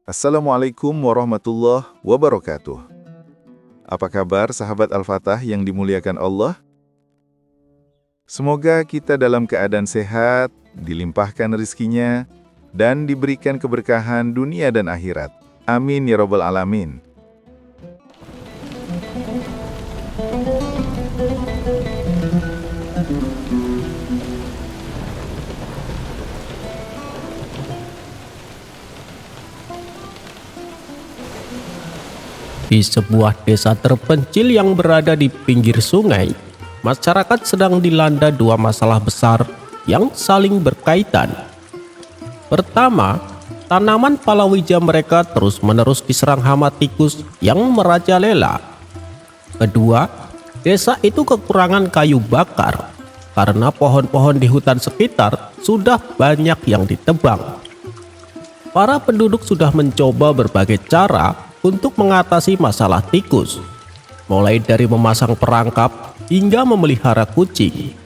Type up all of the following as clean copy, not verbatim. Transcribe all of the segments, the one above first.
Assalamualaikum warahmatullahi wabarakatuh. Apa kabar sahabat Al-Fatah yang dimuliakan Allah? Semoga kita dalam keadaan sehat, dilimpahkan rezekinya, dan diberikan keberkahan dunia dan akhirat. Amin ya rabbal alamin. Di sebuah desa terpencil yang berada di pinggir sungai, masyarakat sedang dilanda dua masalah besar yang saling berkaitan. Pertama, tanaman palawija mereka terus-menerus diserang hama tikus yang merajalela. Kedua, desa itu kekurangan kayu bakar karena pohon-pohon di hutan sekitar sudah banyak yang ditebang. Para penduduk sudah mencoba berbagai cara untuk mengatasi masalah tikus, mulai dari memasang perangkap hingga memelihara kucing,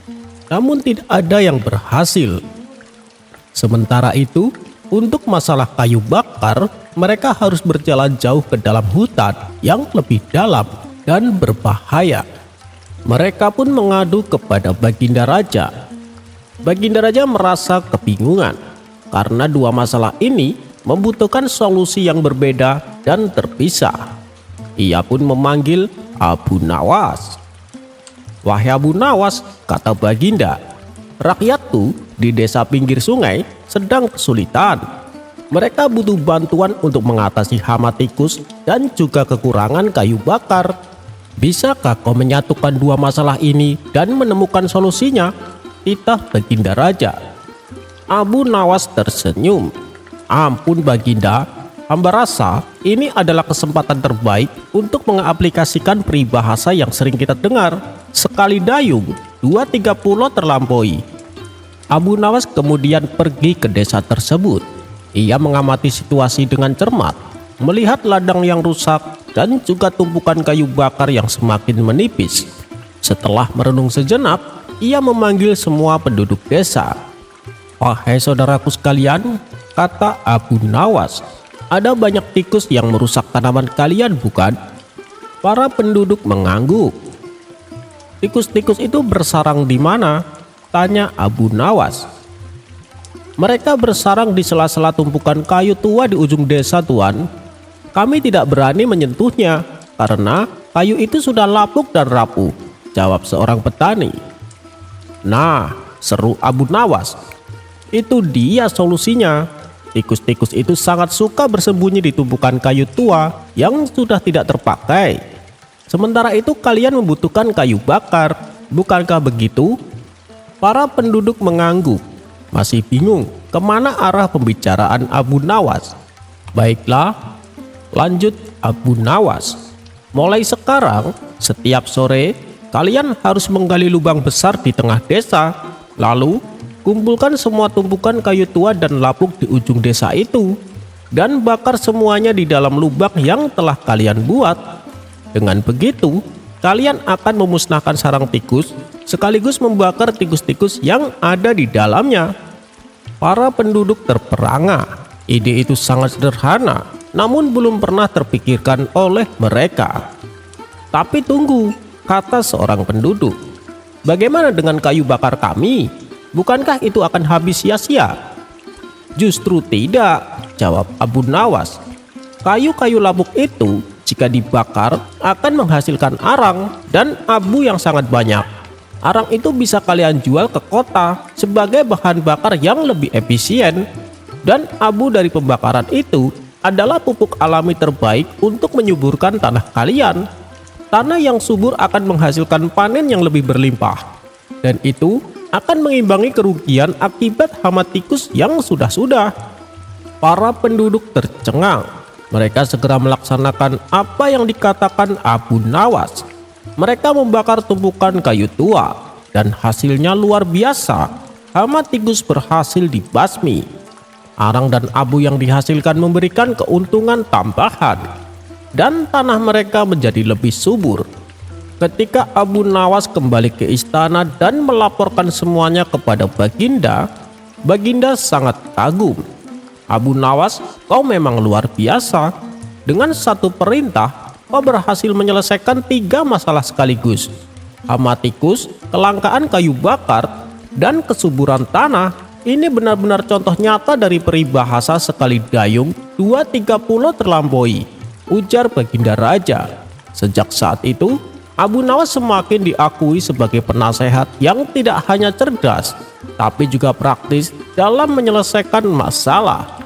namun tidak ada yang berhasil. Sementara itu, untuk masalah kayu bakar, mereka harus berjalan jauh ke dalam hutan yang lebih dalam dan berbahaya. Mereka pun mengadu kepada Baginda Raja. Baginda Raja merasa kebingungan karena dua masalah ini membutuhkan solusi yang berbeda dan terpisah. Ia pun memanggil Abu Nawas. "Wahai Abu Nawas," kata Baginda, "rakyatku di desa pinggir sungai sedang kesulitan. Mereka butuh bantuan untuk mengatasi hama tikus dan juga kekurangan kayu bakar. Bisakah kau menyatukan dua masalah ini dan menemukan solusinya?" titah Baginda Raja. Abu Nawas tersenyum. "Ampun Baginda, hamba rasa ini adalah kesempatan terbaik untuk mengaplikasikan peribahasa yang sering kita dengar. Sekali dayung, 2-3 pulau terlampaui." Abu Nawas kemudian pergi ke desa tersebut. Ia mengamati situasi dengan cermat, melihat ladang yang rusak dan juga tumpukan kayu bakar yang semakin menipis. Setelah merenung sejenak, ia memanggil semua penduduk desa. "Wahai saudaraku sekalian," kata Abu Nawas, "ada banyak tikus yang merusak tanaman kalian, bukan?" Para penduduk mengangguk. "Tikus-tikus itu bersarang di mana?" tanya Abu Nawas. "Mereka bersarang di sela-sela tumpukan kayu tua di ujung desa, Tuan. Kami tidak berani menyentuhnya karena kayu itu sudah lapuk dan rapuh," jawab seorang petani. "Nah," seru Abu Nawas, "itu dia solusinya. Tikus-tikus itu sangat suka bersembunyi di tumpukan kayu tua yang sudah tidak terpakai. Sementara itu kalian membutuhkan kayu bakar, bukankah begitu?" Para penduduk mengangguk, masih bingung kemana arah pembicaraan Abu Nawas. "Baiklah," lanjut Abu Nawas, "mulai sekarang setiap sore kalian harus menggali lubang besar di tengah desa, lalu kumpulkan semua tumpukan kayu tua dan lapuk di ujung desa itu dan bakar semuanya di dalam lubang yang telah kalian buat. Dengan begitu, kalian akan memusnahkan sarang tikus sekaligus membakar tikus-tikus yang ada di dalamnya." Para penduduk terperangah. Ide itu sangat sederhana, namun belum pernah terpikirkan oleh mereka. "Tapi tunggu," kata seorang penduduk, "bagaimana dengan kayu bakar kami? Bukankah itu akan habis sia-sia?" "Justru tidak," jawab Abu Nawas. "Kayu-kayu lapuk itu jika dibakar akan menghasilkan arang dan abu yang sangat banyak. Arang itu bisa kalian jual ke kota sebagai bahan bakar yang lebih efisien. Dan abu dari pembakaran itu adalah pupuk alami terbaik untuk menyuburkan tanah kalian. Tanah yang subur akan menghasilkan panen yang lebih berlimpah. Dan itu akan mengimbangi kerugian akibat hama tikus yang sudah-sudah." Para penduduk tercengang. Mereka segera melaksanakan apa yang dikatakan Abu Nawas. Mereka membakar tumpukan kayu tua dan hasilnya luar biasa. Hama tikus berhasil dibasmi. Arang dan abu yang dihasilkan memberikan keuntungan tambahan dan tanah mereka menjadi lebih subur. Ketika Abu Nawas kembali ke istana dan melaporkan semuanya kepada Baginda, Baginda sangat kagum. Abu Nawas, kau memang luar biasa. Dengan satu perintah, kau berhasil menyelesaikan 3 masalah sekaligus. Hama tikus, kelangkaan kayu bakar, dan kesuburan tanah. Ini benar-benar contoh nyata dari peribahasa sekali dayung, 2-3 pulau terlampaui, ujar Baginda Raja. Sejak saat itu, Abu Nawas semakin diakui sebagai penasehat yang tidak hanya cerdas, tapi juga praktis dalam menyelesaikan masalah.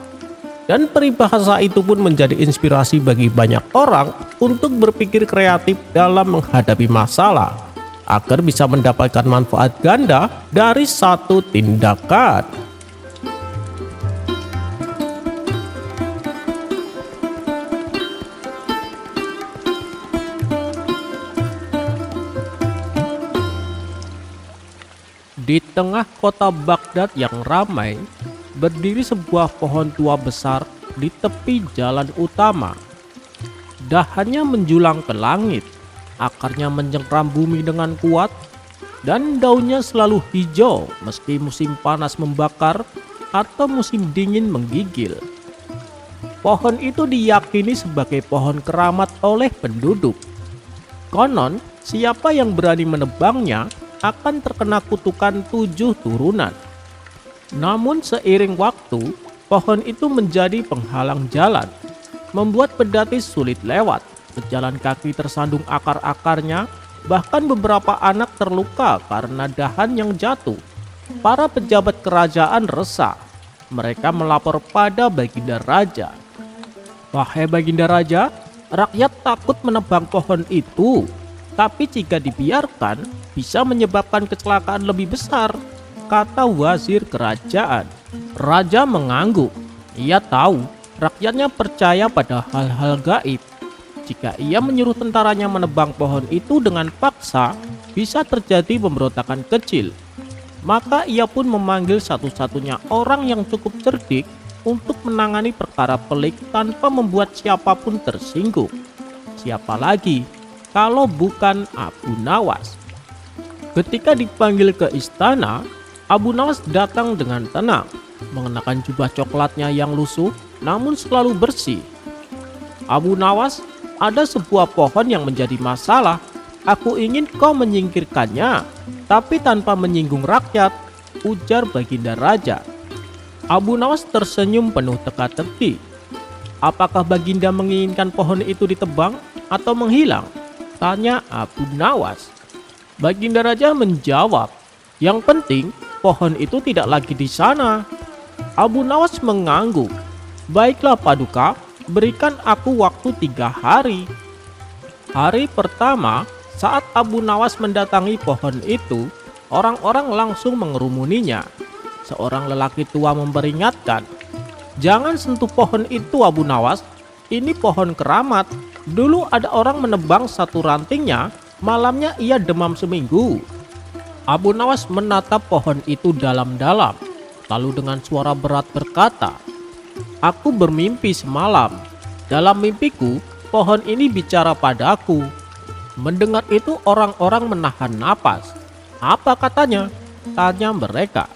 Dan peribahasa itu pun menjadi inspirasi bagi banyak orang untuk berpikir kreatif dalam menghadapi masalah, agar bisa mendapatkan manfaat ganda dari satu tindakan. Di tengah kota Baghdad yang ramai, berdiri sebuah pohon tua besar di tepi jalan utama. Dahannya menjulang ke langit, akarnya mencengkram bumi dengan kuat, dan daunnya selalu hijau meski musim panas membakar atau musim dingin menggigil. Pohon itu diyakini sebagai pohon keramat oleh penduduk. Konon, siapa yang berani menebangnya akan terkena kutukan 7 turunan. Namun seiring waktu, pohon itu menjadi penghalang jalan, membuat pedati sulit lewat. Pejalan kaki tersandung akar-akarnya, bahkan beberapa anak terluka karena dahan yang jatuh. Para pejabat kerajaan resah. Mereka melapor pada Baginda Raja. "Wahai Baginda Raja, rakyat takut menebang pohon itu. Tapi jika dibiarkan, bisa menyebabkan kecelakaan lebih besar," kata wazir kerajaan. Raja mengangguk. Ia tahu rakyatnya percaya pada hal-hal gaib. Jika ia menyuruh tentaranya menebang pohon itu dengan paksa, bisa terjadi pemberontakan kecil. Maka ia pun memanggil satu-satunya orang yang cukup cerdik untuk menangani perkara pelik tanpa membuat siapapun tersinggung. Siapa lagi kalau bukan Abu Nawas? Ketika dipanggil ke istana, Abu Nawas datang dengan tenang, mengenakan jubah coklatnya yang lusuh namun selalu bersih. "Abu Nawas, ada sebuah pohon yang menjadi masalah. Aku ingin kau menyingkirkannya, tapi tanpa menyinggung rakyat," ujar Baginda Raja. Abu Nawas tersenyum penuh teka-teki. "Apakah Baginda menginginkan pohon itu ditebang atau menghilang?" tanya Abu Nawas. Baginda Raja menjawab, "Yang penting pohon itu tidak lagi di sana." Abu Nawas mengangguk. "Baiklah Paduka, berikan aku waktu 3 hari." Hari pertama, saat Abu Nawas mendatangi pohon itu, orang-orang langsung mengerumuninya. Seorang lelaki tua memperingatkan, "Jangan sentuh pohon itu Abu Nawas, ini pohon keramat. Dulu ada orang menebang satu rantingnya, malamnya ia demam seminggu." Abu Nawas menatap pohon itu dalam-dalam, lalu dengan suara berat berkata, "Aku bermimpi semalam. Dalam mimpiku, pohon ini bicara padaku." Mendengar itu orang-orang menahan napas. "Apa katanya?" tanya mereka.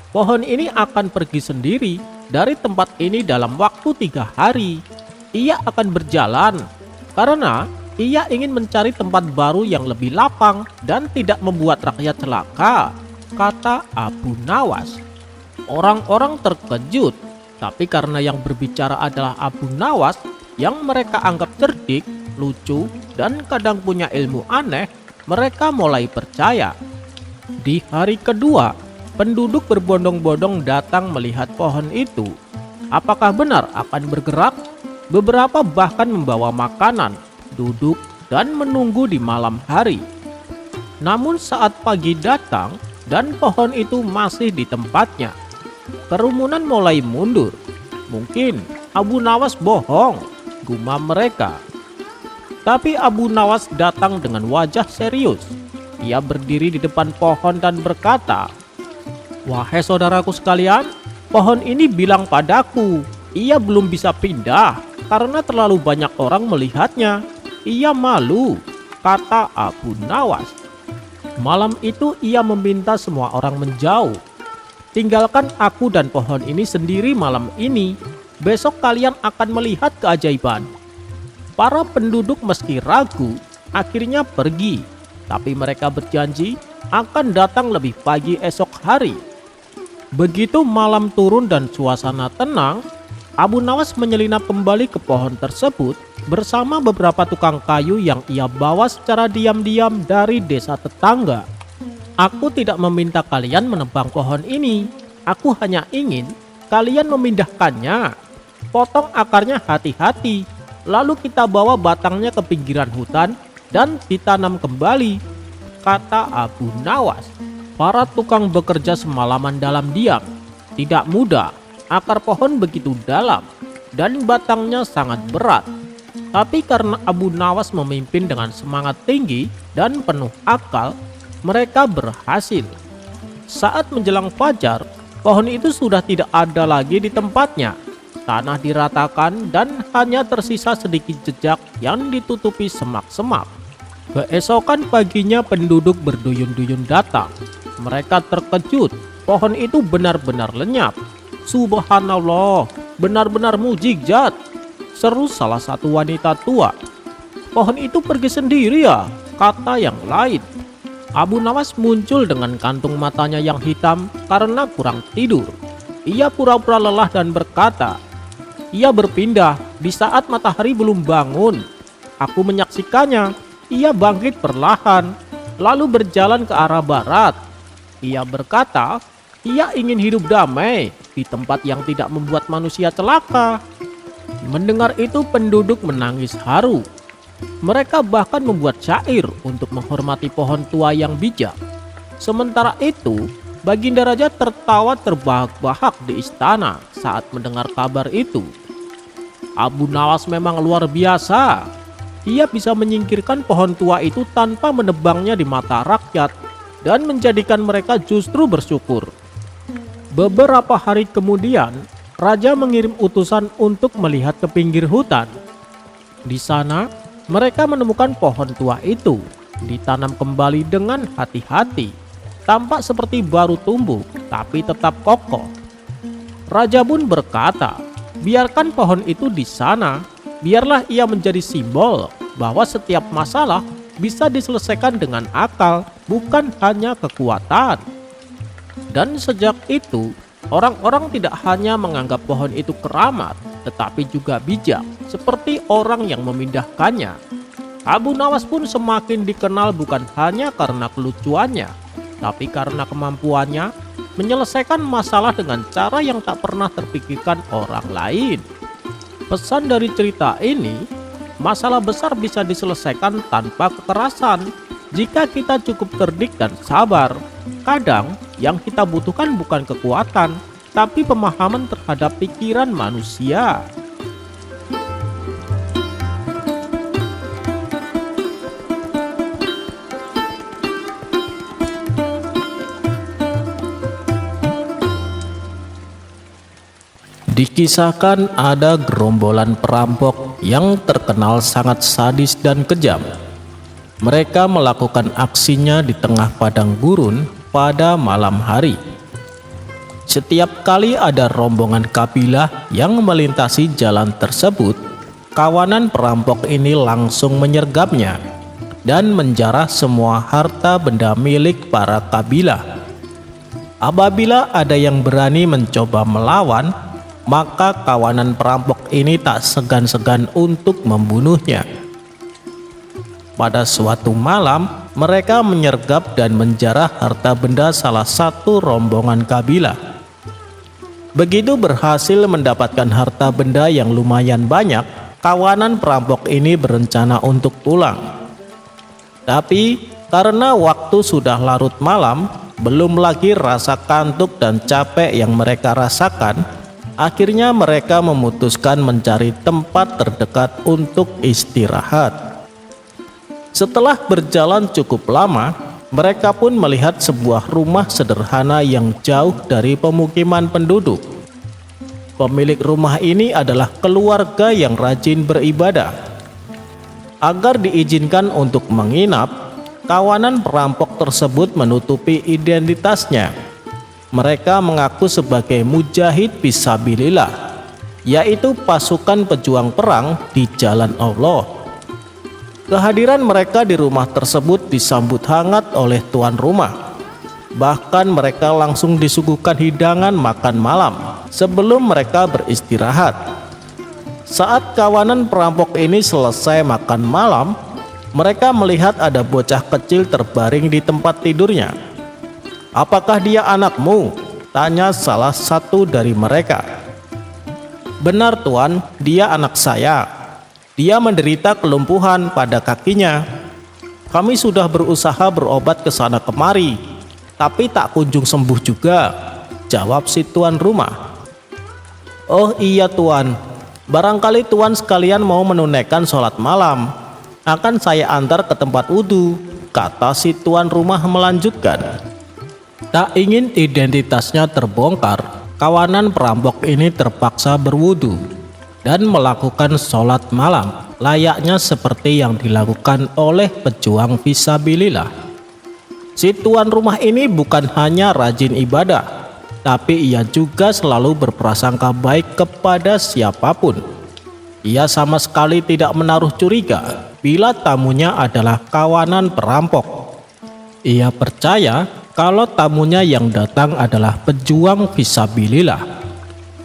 "Pohon ini akan pergi sendiri dari tempat ini dalam waktu 3 hari. Ia akan berjalan karena ia ingin mencari tempat baru yang lebih lapang dan tidak membuat rakyat celaka," kata Abu Nawas. Orang-orang terkejut, tapi karena yang berbicara adalah Abu Nawas yang mereka anggap cerdik, lucu, dan kadang punya ilmu aneh, mereka mulai percaya. Di hari kedua, penduduk berbondong-bondong datang melihat pohon itu. Apakah benar akan bergerak? Beberapa bahkan membawa makanan, duduk, dan menunggu di malam hari. Namun saat pagi datang dan pohon itu masih di tempatnya, kerumunan mulai mundur. "Mungkin Abu Nawas bohong," gumam mereka. Tapi Abu Nawas datang dengan wajah serius. Ia berdiri di depan pohon dan berkata, "Wahai saudaraku sekalian, pohon ini bilang padaku, ia belum bisa pindah karena terlalu banyak orang melihatnya. Ia malu," kata Abu Nawas. Malam itu ia meminta semua orang menjauh. tinggalkan aku dan pohon ini sendiri malam ini. Besok kalian akan melihat keajaiban." Para penduduk meski ragu, akhirnya pergi. Tapi mereka berjanji akan datang lebih pagi esok hari. Begitu malam turun dan suasana tenang, Abu Nawas menyelinap kembali ke pohon tersebut bersama beberapa tukang kayu yang ia bawa secara diam-diam dari desa tetangga. "Aku tidak meminta kalian menebang pohon ini. Aku hanya ingin kalian memindahkannya. Potong akarnya hati-hati, lalu kita bawa batangnya ke pinggiran hutan dan ditanam kembali," kata Abu Nawas. Para tukang bekerja semalaman dalam diam. Tidak mudah, akar pohon begitu dalam dan batangnya sangat berat. Tapi karena Abu Nawas memimpin dengan semangat tinggi dan penuh akal, mereka berhasil. Saat menjelang fajar, pohon itu sudah tidak ada lagi di tempatnya. Tanah diratakan dan hanya tersisa sedikit jejak yang ditutupi semak-semak. Keesokan paginya penduduk berduyun-duyun datang. Mereka terkejut, pohon itu benar-benar lenyap. "Subhanallah, benar-benar mukjizat," seru salah satu wanita tua. "Pohon itu pergi sendiri ya," kata yang lain. Abu Nawas muncul dengan kantung matanya yang hitam karena kurang tidur. Ia pura-pura lelah dan berkata, "Ia berpindah di saat matahari belum bangun. Aku menyaksikannya. Ia bangkit perlahan, lalu berjalan ke arah barat. Ia berkata, ia ingin hidup damai di tempat yang tidak membuat manusia celaka." Mendengar itu penduduk menangis haru. Mereka bahkan membuat syair untuk menghormati pohon tua yang bijak. Sementara itu, Baginda Raja tertawa terbahak-bahak di istana saat mendengar kabar itu. Abu Nawas memang luar biasa. Ia bisa menyingkirkan pohon tua itu tanpa menebangnya di mata rakyat dan menjadikan mereka justru bersyukur. Beberapa hari kemudian, raja mengirim utusan untuk melihat ke pinggir hutan. Di sana, mereka menemukan pohon tua itu ditanam kembali dengan hati-hati. Tampak seperti baru tumbuh, tapi tetap kokoh. Raja pun berkata, "Biarkan pohon itu di sana. Biarlah ia menjadi simbol bahwa setiap masalah bisa diselesaikan dengan akal, bukan hanya kekuatan." Dan sejak itu, orang-orang tidak hanya menganggap pohon itu keramat, tetapi juga bijak, seperti orang yang memindahkannya. Abu Nawas pun semakin dikenal bukan hanya karena kelucuannya, tapi karena kemampuannya menyelesaikan masalah dengan cara yang tak pernah terpikirkan orang lain. Pesan dari cerita ini, masalah besar bisa diselesaikan tanpa kekerasan jika kita cukup cerdik dan sabar. Kadang yang kita butuhkan bukan kekuatan, tapi pemahaman terhadap pikiran manusia. Dikisahkan ada gerombolan perampok yang terkenal sangat sadis dan kejam. Mereka melakukan aksinya di tengah padang gurun pada malam hari. Setiap kali ada rombongan kabilah yang melintasi jalan tersebut, kawanan perampok ini langsung menyergapnya dan menjarah semua harta benda milik para kabilah. Apabila ada yang berani mencoba melawan, maka kawanan perampok ini tak segan-segan untuk membunuhnya. Pada suatu malam, mereka menyergap dan menjarah harta benda salah satu rombongan kabilah. Begitu berhasil mendapatkan harta benda yang lumayan banyak, kawanan perampok ini berencana untuk pulang. Tapi karena waktu sudah larut malam, belum lagi rasa kantuk dan capek yang mereka rasakan, akhirnya mereka memutuskan mencari tempat terdekat untuk istirahat. Setelah berjalan cukup lama, mereka pun melihat sebuah rumah sederhana yang jauh dari pemukiman penduduk. Pemilik rumah ini adalah keluarga yang rajin beribadah. Agar diizinkan untuk menginap, kawanan perampok tersebut menutupi identitasnya. mereka mengaku sebagai mujahid fisabilillah, yaitu pasukan pejuang perang di jalan Allah. Kehadiran mereka di rumah tersebut disambut hangat oleh tuan rumah. Bahkan mereka langsung disuguhkan hidangan makan malam sebelum mereka beristirahat. Saat kawanan perampok ini selesai makan malam, mereka melihat ada bocah kecil terbaring di tempat tidurnya. "Apakah dia anakmu?" tanya salah satu dari mereka. "Benar tuan, dia anak saya. Dia menderita kelumpuhan pada kakinya. Kami sudah berusaha berobat ke sana kemari, tapi tak kunjung sembuh juga," jawab si tuan rumah. "Oh iya tuan, barangkali tuan sekalian mau menunaikan sholat malam. Akan saya antar ke tempat wudhu," kata si tuan rumah melanjutkan. Tak ingin identitasnya terbongkar, kawanan perampok ini terpaksa berwudhu dan melakukan sholat malam layaknya seperti yang dilakukan oleh pejuang fisabilillah. Si tuan rumah ini bukan hanya rajin ibadah, tapi ia juga selalu berprasangka baik kepada siapapun. Ia sama sekali tidak menaruh curiga bila tamunya adalah kawanan perampok. Ia percaya kalau tamunya yang datang adalah pejuang fisabilillah.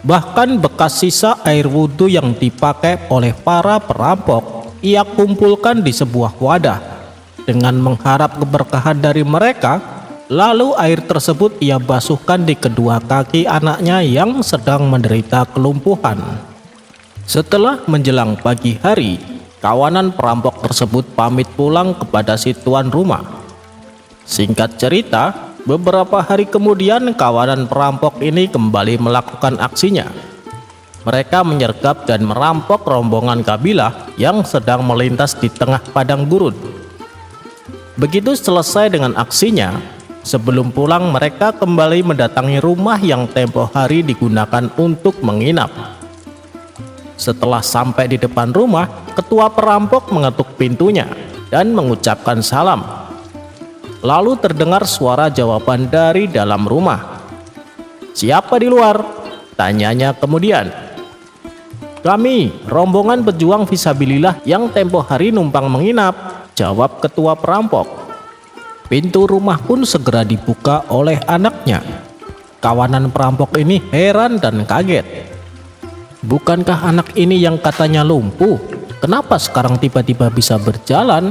Bahkan bekas sisa air wudhu yang dipakai oleh para perampok ia kumpulkan di sebuah wadah. Dengan mengharap keberkahan dari mereka, lalu air tersebut ia basuhkan di kedua kaki anaknya yang sedang menderita kelumpuhan. Setelah menjelang pagi hari, kawanan perampok tersebut pamit pulang kepada si tuan rumah. Singkat cerita, beberapa hari kemudian kawanan perampok ini kembali melakukan aksinya. Mereka menyergap dan merampok rombongan kabilah yang sedang melintas di tengah padang gurun. Begitu selesai dengan aksinya, sebelum pulang mereka kembali mendatangi rumah yang tempo hari digunakan untuk menginap. Setelah sampai di depan rumah, ketua perampok mengetuk pintunya dan mengucapkan salam. Lalu terdengar suara jawaban dari dalam rumah. "Siapa di luar?" tanyanya kemudian. "Kami, rombongan pejuang fisabilillah yang tempo hari numpang menginap," jawab ketua perampok. Pintu rumah pun segera dibuka oleh anaknya. Kawanan perampok ini heran dan kaget. Bukankah anak ini yang katanya lumpuh? Kenapa sekarang tiba-tiba bisa berjalan?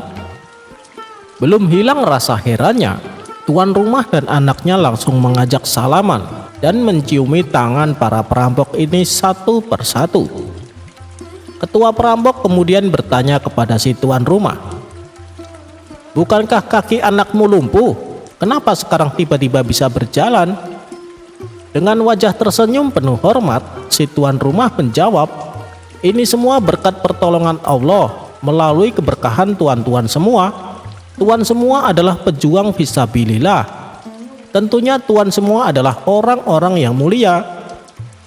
Belum hilang rasa herannya, tuan rumah dan anaknya langsung mengajak salaman dan menciumi tangan para perampok ini satu persatu. Ketua perampok kemudian bertanya kepada si tuan rumah, "Bukankah kaki anakmu lumpuh? Kenapa sekarang tiba-tiba bisa berjalan?" Dengan wajah tersenyum penuh hormat, si tuan rumah menjawab, "Ini semua berkat pertolongan Allah melalui keberkahan tuan-tuan semua. Tuan semua adalah pejuang fisabilillah. Tentunya tuan semua adalah orang-orang yang mulia.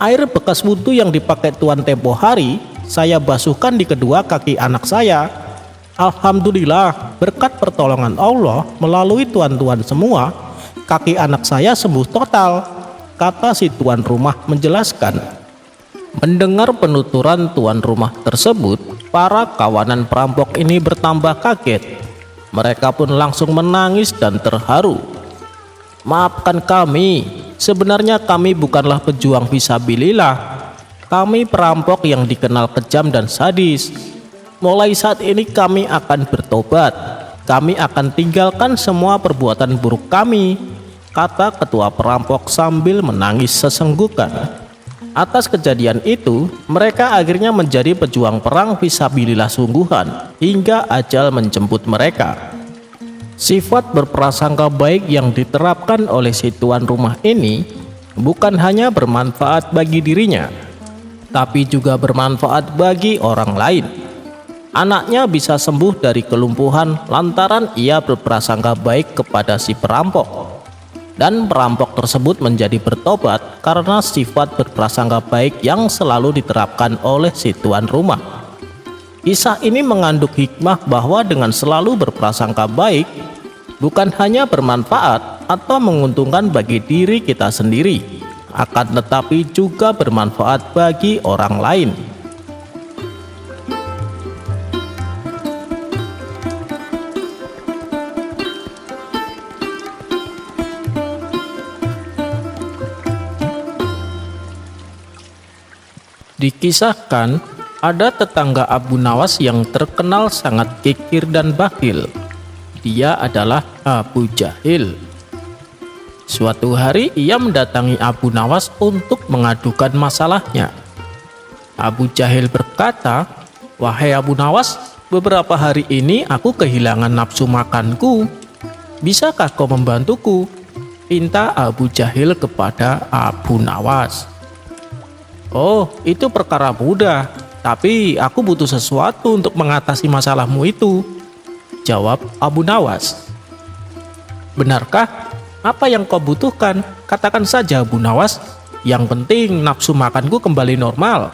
Air bekas wudhu yang dipakai tuan tempo hari, saya basuhkan di kedua kaki anak saya. Alhamdulillah, berkat pertolongan Allah melalui tuan-tuan semua, kaki anak saya sembuh total," kata si tuan rumah menjelaskan. Mendengar penuturan tuan rumah tersebut, para kawanan perampok ini bertambah kaget. Mereka pun langsung menangis dan terharu. "Maafkan kami, sebenarnya kami bukanlah pejuang fisabilillah. Kami perampok yang dikenal kejam dan sadis. Mulai saat ini kami akan bertobat. Kami akan tinggalkan semua perbuatan buruk kami," kata ketua perampok sambil menangis sesenggukan. Atas kejadian itu, mereka akhirnya menjadi pejuang perang fisabilillah sungguhan hingga ajal menjemput mereka. Sifat berprasangka baik yang diterapkan oleh si tuan rumah ini bukan hanya bermanfaat bagi dirinya, tapi juga bermanfaat bagi orang lain. Anaknya bisa sembuh dari kelumpuhan lantaran ia berprasangka baik kepada si perampok. Dan perampok tersebut menjadi bertobat karena sifat berprasangka baik yang selalu diterapkan oleh si tuan rumah. Kisah ini mengandung hikmah bahwa dengan selalu berprasangka baik bukan hanya bermanfaat, atau menguntungkan bagi diri kita sendiri, akan tetapi juga bermanfaat bagi orang lain. Dikisahkan, ada tetangga Abu Nawas yang terkenal sangat kikir dan bakhil. Dia adalah Abu Jahil. Suatu hari ia mendatangi Abu Nawas untuk mengadukan masalahnya. Abu Jahil berkata, "Wahai Abu Nawas, beberapa hari ini aku kehilangan nafsu makanku. Bisakah kau membantuku?" Pinta Abu Jahil kepada Abu Nawas. "Oh, itu perkara mudah, tapi aku butuh sesuatu untuk mengatasi masalahmu itu," jawab Abu Nawas. "Benarkah? Apa yang kau butuhkan? Katakan saja Abu Nawas. Yang penting nafsu makanku kembali normal,"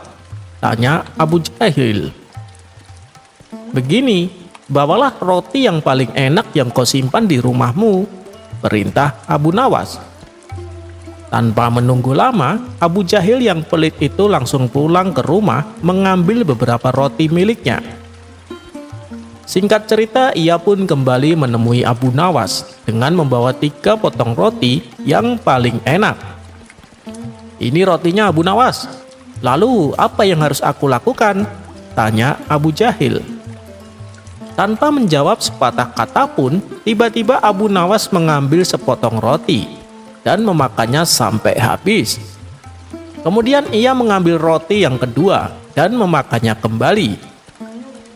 tanya Abu Jahil. "Begini, bawalah roti yang paling enak yang kau simpan di rumahmu," perintah Abu Nawas. Tanpa menunggu lama, Abu Jahil yang pelit itu langsung pulang ke rumah mengambil beberapa roti miliknya. Singkat cerita, ia pun kembali menemui Abu Nawas dengan membawa 3 potong roti yang paling enak. "Ini rotinya Abu Nawas. Lalu apa yang harus aku lakukan?" tanya Abu Jahil. Tanpa menjawab sepatah kata pun, tiba-tiba Abu Nawas mengambil sepotong roti dan memakannya sampai habis. Kemudian ia mengambil roti yang kedua dan memakannya kembali.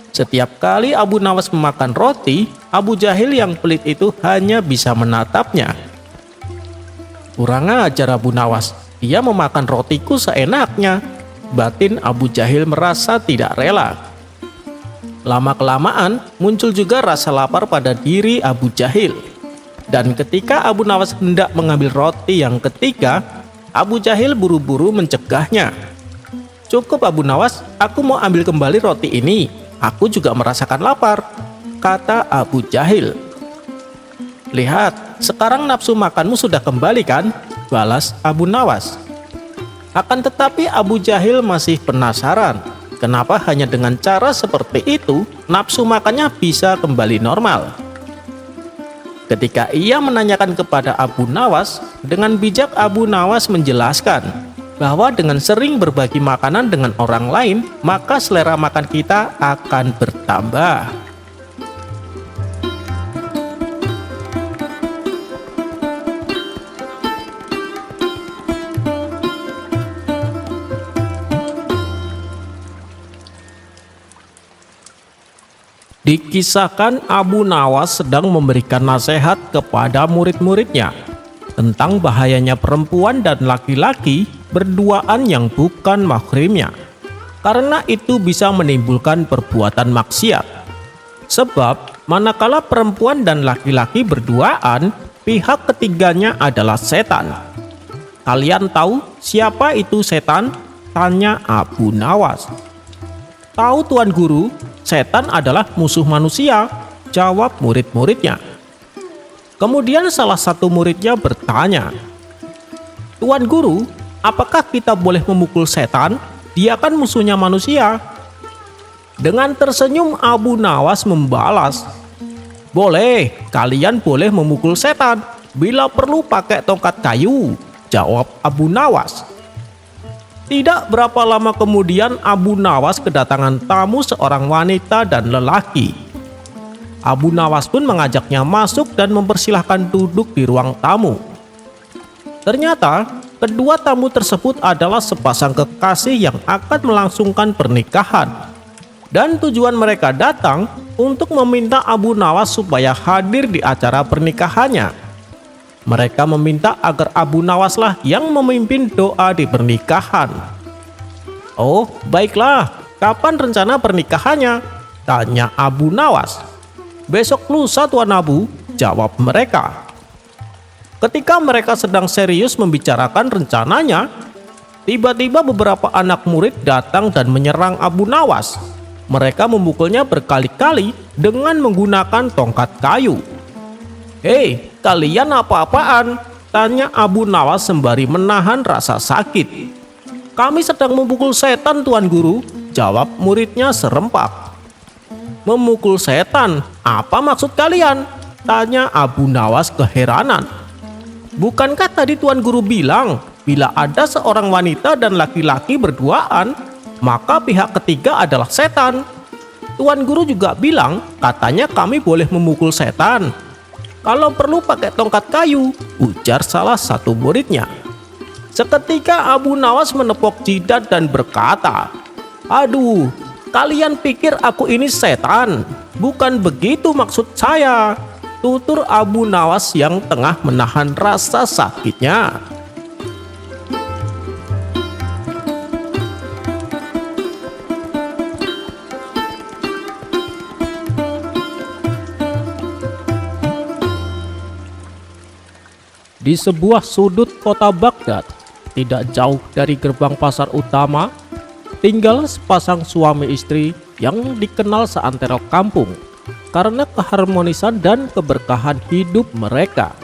Setiap kali Abu Nawas memakan roti, Abu Jahil yang pelit itu hanya bisa menatapnya. "Kurang ajar Abu Nawas, dia memakan rotiku seenaknya," batin Abu Jahil merasa tidak rela. Lama-kelamaan muncul juga rasa lapar pada diri Abu Jahil. Dan ketika Abu Nawas hendak mengambil roti yang ketiga, Abu Jahil buru-buru mencegahnya. "Cukup Abu Nawas, aku mau ambil kembali roti ini. Aku juga merasakan lapar," kata Abu Jahil. "Lihat, sekarang nafsu makanmu sudah kembali kan?" balas Abu Nawas. Akan tetapi Abu Jahil masih penasaran, kenapa hanya dengan cara seperti itu nafsu makannya bisa kembali normal. Ketika ia menanyakan kepada Abu Nawas, dengan bijak Abu Nawas menjelaskan bahwa dengan sering berbagi makanan dengan orang lain, maka selera makan kita akan bertambah. Dikisahkan Abu Nawas sedang memberikan nasihat kepada murid-muridnya tentang bahayanya perempuan dan laki-laki berduaan yang bukan mahrimnya, karena itu bisa menimbulkan perbuatan maksiat. Sebab manakala perempuan dan laki-laki berduaan, pihak ketiganya adalah setan. "Kalian tahu siapa itu setan?" tanya Abu Nawas. "Tahu Tuan Guru, setan adalah musuh manusia," jawab murid-muridnya. Kemudian salah satu muridnya bertanya, "Tuan Guru, apakah kita boleh memukul setan? Dia kan musuhnya manusia." Dengan tersenyum Abu Nawas membalas, "Boleh, kalian boleh memukul setan. Bila perlu pakai tongkat kayu," jawab Abu Nawas. Tidak berapa lama kemudian Abu Nawas kedatangan tamu seorang wanita dan lelaki. Abu Nawas pun mengajaknya masuk dan mempersilahkan duduk di ruang tamu. Ternyata kedua tamu tersebut adalah sepasang kekasih yang akan melangsungkan pernikahan. Dan tujuan mereka datang untuk meminta Abu Nawas supaya hadir di acara pernikahannya. Mereka meminta agar Abu Nawaslah yang memimpin doa di pernikahan. "Oh, baiklah. Kapan rencana pernikahannya?" tanya Abu Nawas. "Besok lusa Tuan Abu," jawab mereka. Ketika mereka sedang serius membicarakan rencananya, tiba-tiba beberapa anak murid datang dan menyerang Abu Nawas. Mereka memukulnya berkali-kali dengan menggunakan tongkat kayu. "Hei, Kalian apa-apaan? Tanya Abu Nawas sembari menahan rasa sakit. Kami sedang memukul setan, Tuan Guru, jawab muridnya serempak. Memukul setan? Apa maksud kalian? Tanya Abu Nawas keheranan. Bukankah tadi Tuan Guru bilang, bila ada seorang wanita dan laki-laki berduaan, maka pihak ketiga adalah setan. Tuan Guru juga bilang, katanya kami boleh memukul setan. Kalau perlu pakai tongkat kayu, ujar salah satu muridnya. Seketika Abu Nawas menepok jidat dan berkata, "Aduh, kalian pikir aku ini setan? Bukan begitu maksud saya," tutur Abu Nawas yang tengah menahan rasa sakitnya. Di sebuah sudut kota Baghdad, tidak jauh dari gerbang pasar utama, tinggal sepasang suami istri yang dikenal seantero kampung karena keharmonisan dan keberkahan hidup mereka.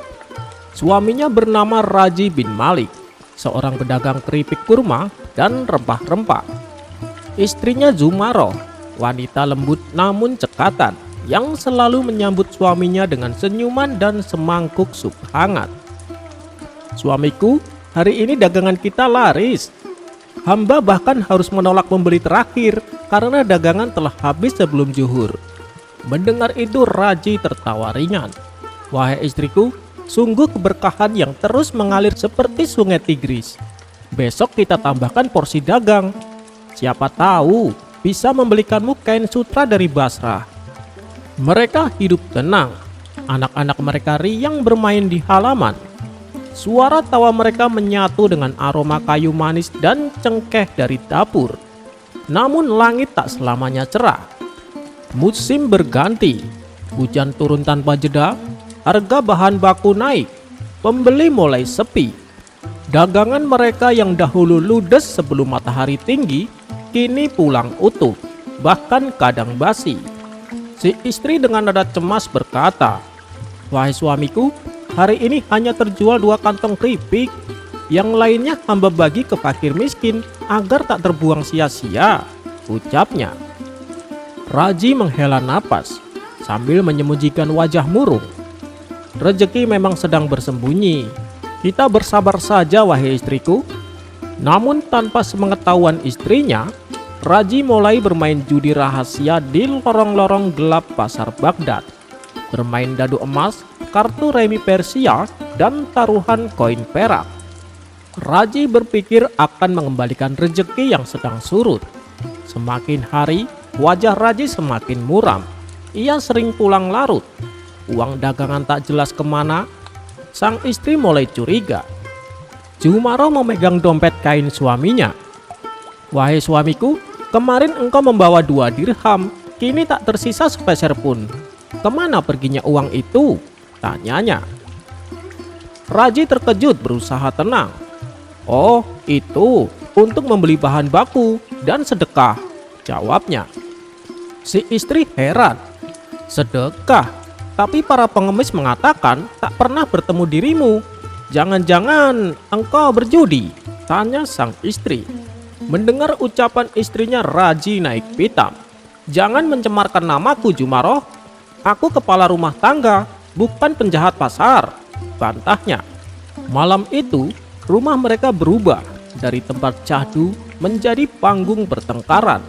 Suaminya bernama Raji bin Malik, seorang pedagang keripik kurma dan rempah-rempah. Istrinya Zumaroh, wanita lembut namun cekatan, yang selalu menyambut suaminya dengan senyuman dan semangkuk sup hangat. "Suamiku, hari ini dagangan kita laris. Hamba bahkan harus menolak pembeli terakhir karena dagangan telah habis sebelum zuhur." Mendengar itu Raji tertawa ringan. "Wahai istriku, sungguh keberkahan yang terus mengalir seperti sungai Tigris. Besok kita tambahkan porsi dagang. Siapa tahu bisa membelikanmu kain sutra dari Basrah." Mereka hidup tenang. Anak-anak mereka riang bermain di halaman. Suara tawa mereka menyatu dengan aroma kayu manis dan cengkeh dari dapur. Namun langit tak selamanya cerah. Musim berganti, hujan turun tanpa jeda, harga bahan baku naik, pembeli mulai sepi. Dagangan mereka yang dahulu ludes sebelum matahari tinggi, kini pulang utuh, bahkan kadang basi. Si istri dengan nada cemas berkata, "Wahai suamiku, hari ini hanya terjual 2 kantong keripik. Yang lainnya hamba bagi ke fakir miskin agar tak terbuang sia-sia," ucapnya. Raji menghela napas sambil menyembunyikan wajah murung. "Rezeki memang sedang bersembunyi. Kita bersabar saja, wahai istriku." Namun tanpa sepengetahuan istrinya, Raji mulai bermain judi rahasia di lorong-lorong gelap pasar Baghdad. Bermain dadu emas, kartu remi Persia, dan taruhan koin perak. Raji berpikir akan mengembalikan rezeki yang sedang surut. Semakin hari, wajah Raji semakin muram. Ia sering pulang larut. Uang dagangan tak jelas kemana. Sang istri mulai curiga. Zumaroh memegang dompet kain suaminya. "Wahai suamiku, kemarin engkau membawa 2 dirham. Kini tak tersisa sepeser pun. Kemana perginya uang itu?" tanyanya. Raji terkejut berusaha tenang. "Oh, itu untuk membeli bahan baku dan sedekah," jawabnya. Si istri heran. "Sedekah? Tapi para pengemis mengatakan tak pernah bertemu dirimu. Jangan-jangan engkau berjudi?" tanya sang istri. Mendengar ucapan istrinya, Raji naik pitam. "Jangan mencemarkan namaku, Zumaroh. Aku kepala rumah tangga, bukan penjahat pasar," bantahnya. Malam itu, rumah mereka berubah dari tempat syahdu menjadi panggung pertengkaran.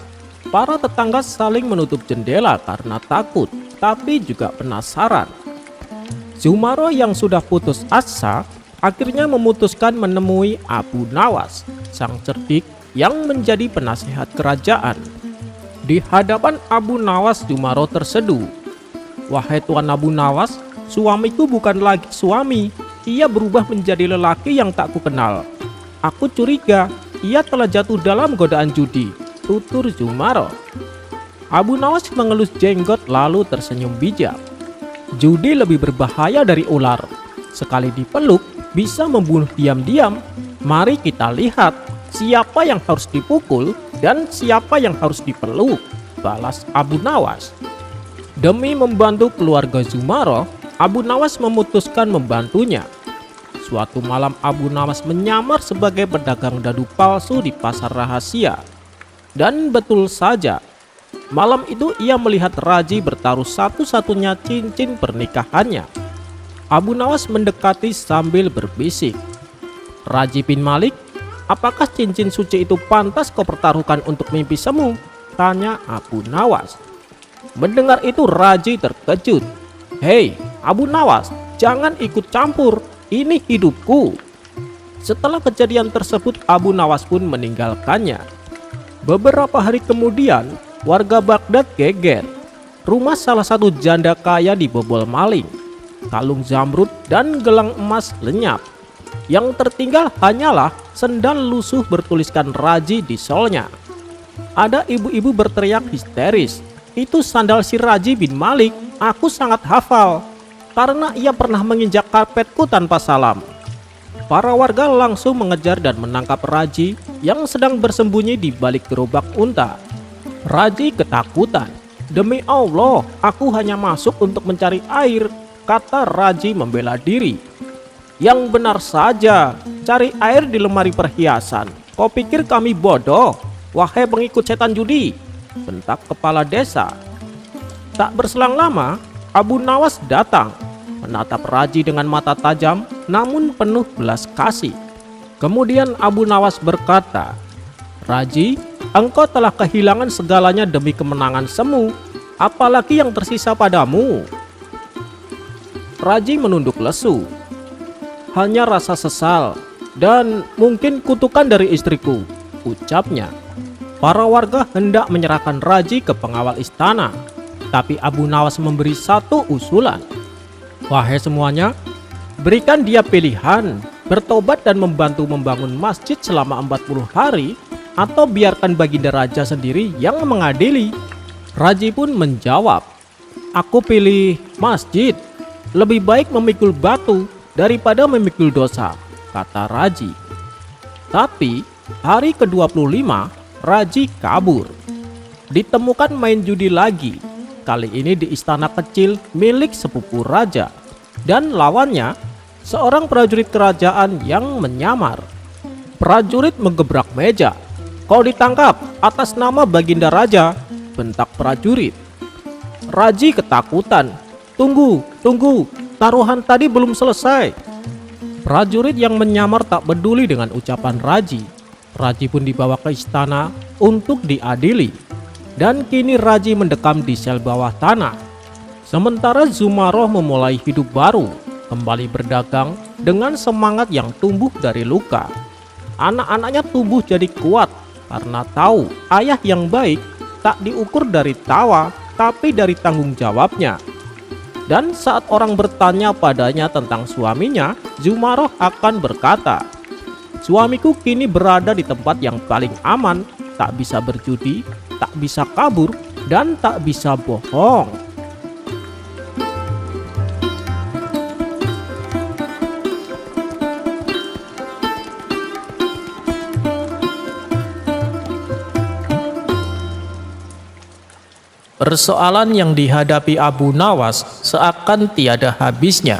Para tetangga saling menutup jendela karena takut, tapi juga penasaran. Zumaroh yang sudah putus asa, akhirnya memutuskan menemui Abu Nawas, sang cerdik yang menjadi penasihat kerajaan. Di hadapan Abu Nawas, Zumaroh terseduh. "Wahai Tuan Abu Nawas, suamiku bukan lagi suami. Ia berubah menjadi lelaki yang tak kukenal. Aku curiga ia telah jatuh dalam godaan judi," tutur Zumaroh. Abu Nawas mengelus jenggot lalu tersenyum bijak. "Judi lebih berbahaya dari ular. Sekali dipeluk bisa membunuh diam-diam. Mari kita lihat siapa yang harus dipukul dan siapa yang harus dipeluk," balas Abu Nawas. Demi membantu keluarga Zumaroh, Abu Nawas memutuskan membantunya. Suatu malam Abu Nawas menyamar sebagai pedagang dadu palsu di pasar rahasia. Dan betul saja, malam itu ia melihat Raji bertaruh satu-satunya cincin pernikahannya. Abu Nawas mendekati sambil berbisik, "Raji bin Malik, apakah cincin suci itu pantas kau pertaruhkan untuk mimpi semu?" tanya Abu Nawas. Mendengar itu Raji terkejut. "Hei Abu Nawas, jangan ikut campur, ini hidupku." Setelah kejadian tersebut Abu Nawas pun meninggalkannya. Beberapa hari kemudian warga Baghdad geger. Rumah salah satu janda kaya dibobol maling. Kalung zamrud dan gelang emas lenyap. Yang tertinggal hanyalah sendal lusuh bertuliskan Raji di solnya. Ada ibu-ibu berteriak histeris, "Itu sandal si Raji bin Malik, aku sangat hafal, karena ia pernah menginjak karpetku tanpa salam." Para warga langsung mengejar dan menangkap Raji yang sedang bersembunyi di balik gerobak unta. Raji ketakutan. "Demi Allah, aku hanya masuk untuk mencari air," kata Raji membela diri. "Yang benar saja, cari air di lemari perhiasan. Kau pikir kami bodoh, wahai pengikut setan judi?" bentak kepala desa. Tak berselang lama, Abu Nawas datang, menatap Raji dengan mata tajam namun penuh belas kasih. Kemudian Abu Nawas berkata, "Raji, engkau telah kehilangan segalanya demi kemenangan semu, apalagi yang tersisa padamu?" Raji menunduk lesu. "Hanya rasa sesal dan mungkin kutukan dari istriku," ucapnya. Para warga hendak menyerahkan Raji ke pengawal istana, tapi Abu Nawas memberi satu usulan. "Wahai semuanya, berikan dia pilihan, bertobat dan membantu membangun masjid selama 40 hari, atau biarkan baginda raja sendiri yang mengadili." Raji pun menjawab, "Aku pilih masjid, lebih baik memikul batu daripada memikul dosa," kata Raji. Tapi hari ke-25 Raji kabur. Ditemukan main judi lagi, kali ini di istana kecil milik sepupu raja. Dan lawannya seorang prajurit kerajaan yang menyamar. Prajurit menggebrak meja. "Kau ditangkap atas nama baginda raja," bentak prajurit. Raji ketakutan. Tunggu, taruhan tadi belum selesai." Prajurit yang menyamar tak peduli dengan ucapan Raji. Raji pun dibawa ke istana untuk diadili. Dan kini Raji mendekam di sel bawah tanah. Sementara Zumaroh memulai hidup baru, kembali berdagang dengan semangat yang tumbuh dari luka. Anak-anaknya tumbuh jadi kuat karena tahu ayah yang baik tak diukur dari tawa, tapi dari tanggung jawabnya. Dan saat orang bertanya padanya tentang suaminya, Zumaroh akan berkata, "Suamiku kini berada di tempat yang paling aman, tak bisa berjudi, tak bisa kabur, dan tak bisa bohong." Persoalan yang dihadapi Abu Nawas seakan tiada habisnya.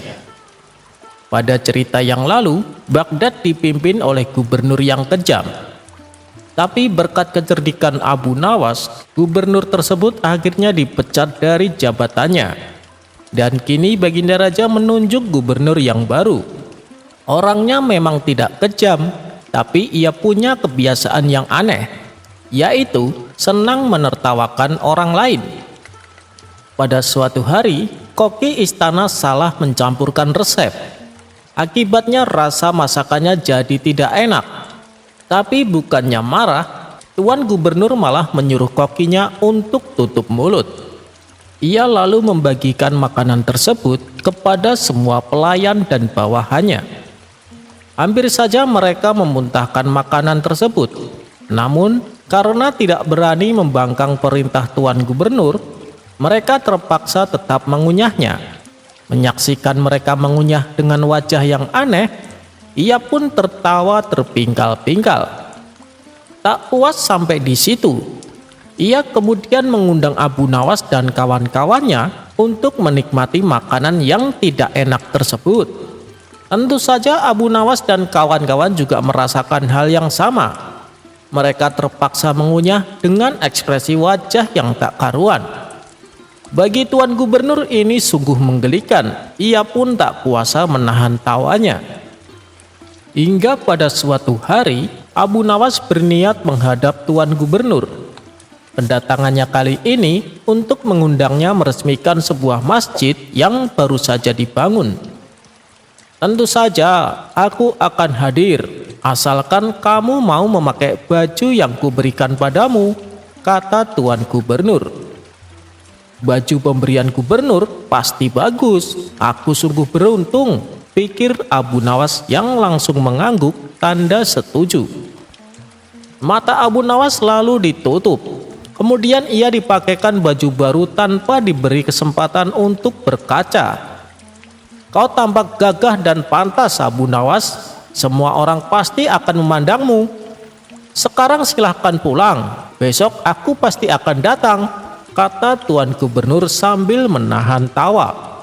Pada cerita yang lalu, Baghdad dipimpin oleh gubernur yang kejam. Tapi berkat kecerdikan Abu Nawas, gubernur tersebut akhirnya dipecat dari jabatannya. Dan kini baginda raja menunjuk gubernur yang baru. Orangnya memang tidak kejam, tapi ia punya kebiasaan yang aneh, yaitu senang menertawakan orang lain. Pada suatu hari, koki istana salah mencampurkan resep. Akibatnya rasa masakannya jadi tidak enak. Tapi bukannya marah, tuan gubernur malah menyuruh kokinya untuk tutup mulut. Ia lalu membagikan makanan tersebut kepada semua pelayan dan bawahannya. Hampir saja mereka memuntahkan makanan tersebut. Namun, karena tidak berani membangkang perintah tuan gubernur, mereka terpaksa tetap mengunyahnya. Menyaksikan mereka mengunyah dengan wajah yang aneh, ia pun tertawa terpingkal-pingkal. Tak puas sampai di situ, ia kemudian mengundang Abu Nawas dan kawan-kawannya untuk menikmati makanan yang tidak enak tersebut. Tentu saja Abu Nawas dan kawan-kawan juga merasakan hal yang sama. Mereka terpaksa mengunyah dengan ekspresi wajah yang tak karuan. Bagi Tuan Gubernur ini sungguh menggelikan, ia pun tak kuasa menahan tawanya. Hingga pada suatu hari, Abu Nawas berniat menghadap Tuan Gubernur. Kedatangannya kali ini untuk mengundangnya meresmikan sebuah masjid yang baru saja dibangun. Tentu saja aku akan hadir, asalkan kamu mau memakai baju yang kuberikan padamu, kata Tuan Gubernur. Baju pemberian gubernur pasti bagus, aku sungguh beruntung, pikir Abu Nawas yang langsung mengangguk tanda setuju. Mata Abu Nawas lalu ditutup, kemudian ia dipakaikan baju baru tanpa diberi kesempatan untuk berkaca. Kau tampak gagah dan pantas Abu Nawas, semua orang pasti akan memandangmu. Sekarang silahkan pulang, besok aku pasti akan datang, kata Tuan Gubernur sambil menahan tawa.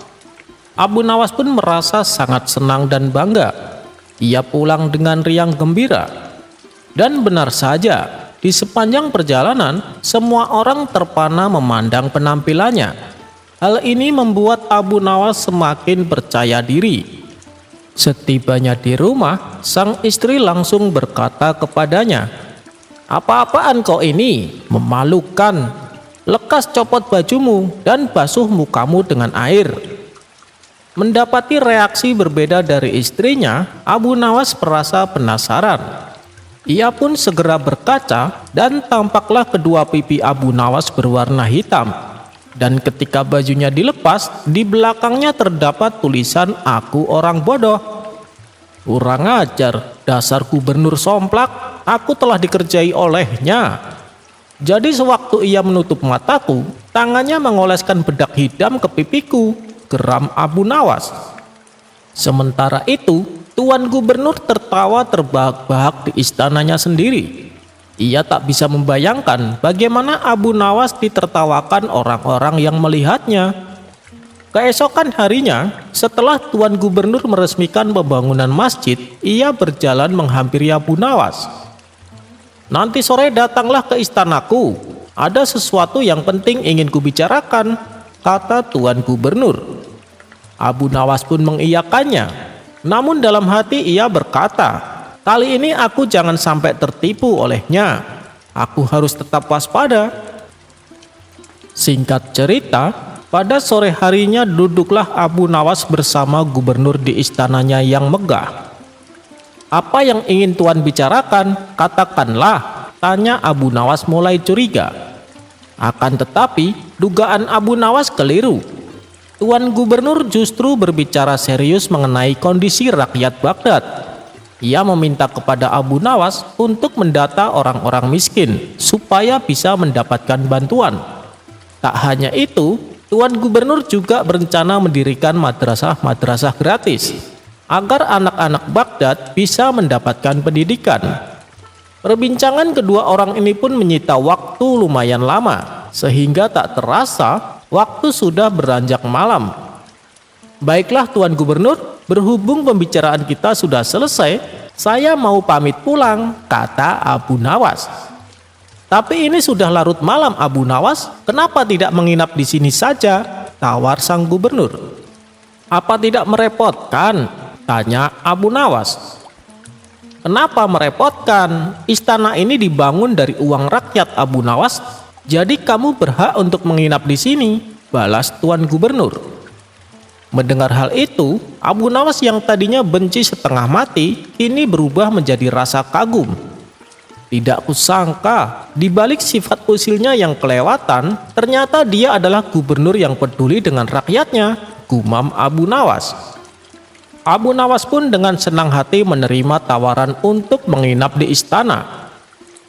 Abu Nawas pun merasa sangat senang dan bangga. Ia pulang dengan riang gembira. Dan benar saja, di sepanjang perjalanan, semua orang terpana memandang penampilannya. Hal ini membuat Abu Nawas semakin percaya diri. Setibanya di rumah, sang istri langsung berkata kepadanya, "Apa-apaan kau ini? Memalukan. Lekas copot bajumu dan basuh mukamu dengan air." Mendapati reaksi berbeda dari istrinya, Abu Nawas merasa penasaran. Ia pun segera berkaca dan tampaklah kedua pipi Abu Nawas berwarna hitam. Dan ketika bajunya dilepas, di belakangnya terdapat tulisan "Aku orang bodoh." Kurang ajar, dasar gubernur somplak, aku telah dikerjai olehnya. Jadi sewaktu ia menutup mataku, tangannya mengoleskan bedak hitam ke pipiku, geram Abu Nawas. Sementara itu, Tuan Gubernur tertawa terbahak-bahak di istananya sendiri. Ia tak bisa membayangkan bagaimana Abu Nawas ditertawakan orang-orang yang melihatnya. Keesokan harinya, setelah Tuan Gubernur meresmikan pembangunan masjid, ia berjalan menghampiri Abu Nawas. "Nanti sore datanglah ke istanaku. Ada sesuatu yang penting ingin kubicarakan," kata Tuan Gubernur. Abu Nawas pun mengiyakannya. Namun dalam hati ia berkata, "Kali ini aku jangan sampai tertipu olehnya. Aku harus tetap waspada." Singkat cerita, pada sore harinya duduklah Abu Nawas bersama gubernur di istananya yang megah. "Apa yang ingin Tuan bicarakan? Katakanlah," tanya Abu Nawas mulai curiga. Akan tetapi, dugaan Abu Nawas keliru. Tuan Gubernur justru berbicara serius mengenai kondisi rakyat Baghdad. Ia meminta kepada Abu Nawas untuk mendata orang-orang miskin supaya bisa mendapatkan bantuan. Tak hanya itu, Tuan Gubernur juga berencana mendirikan madrasah-madrasah gratis agar anak-anak Baghdad bisa mendapatkan pendidikan. Perbincangan kedua orang ini pun menyita waktu lumayan lama, sehingga tak terasa waktu sudah beranjak malam. "Baiklah Tuan Gubernur, berhubung pembicaraan kita sudah selesai, saya mau pamit pulang," kata Abu Nawas. "Tapi ini sudah larut malam Abu Nawas, kenapa tidak menginap di sini saja?" tawar sang gubernur. "Apa tidak merepotkan?" tanya Abu Nawas. "Kenapa merepotkan? Istana ini dibangun dari uang rakyat Abu Nawas. Jadi kamu berhak untuk menginap di sini," balas Tuan Gubernur. Mendengar hal itu, Abu Nawas yang tadinya benci setengah mati, kini berubah menjadi rasa kagum. Tidak kusangka, di balik sifat usilnya yang kelewatan, ternyata dia adalah gubernur yang peduli dengan rakyatnya, gumam Abu Nawas. Abu Nawas pun dengan senang hati menerima tawaran untuk menginap di istana.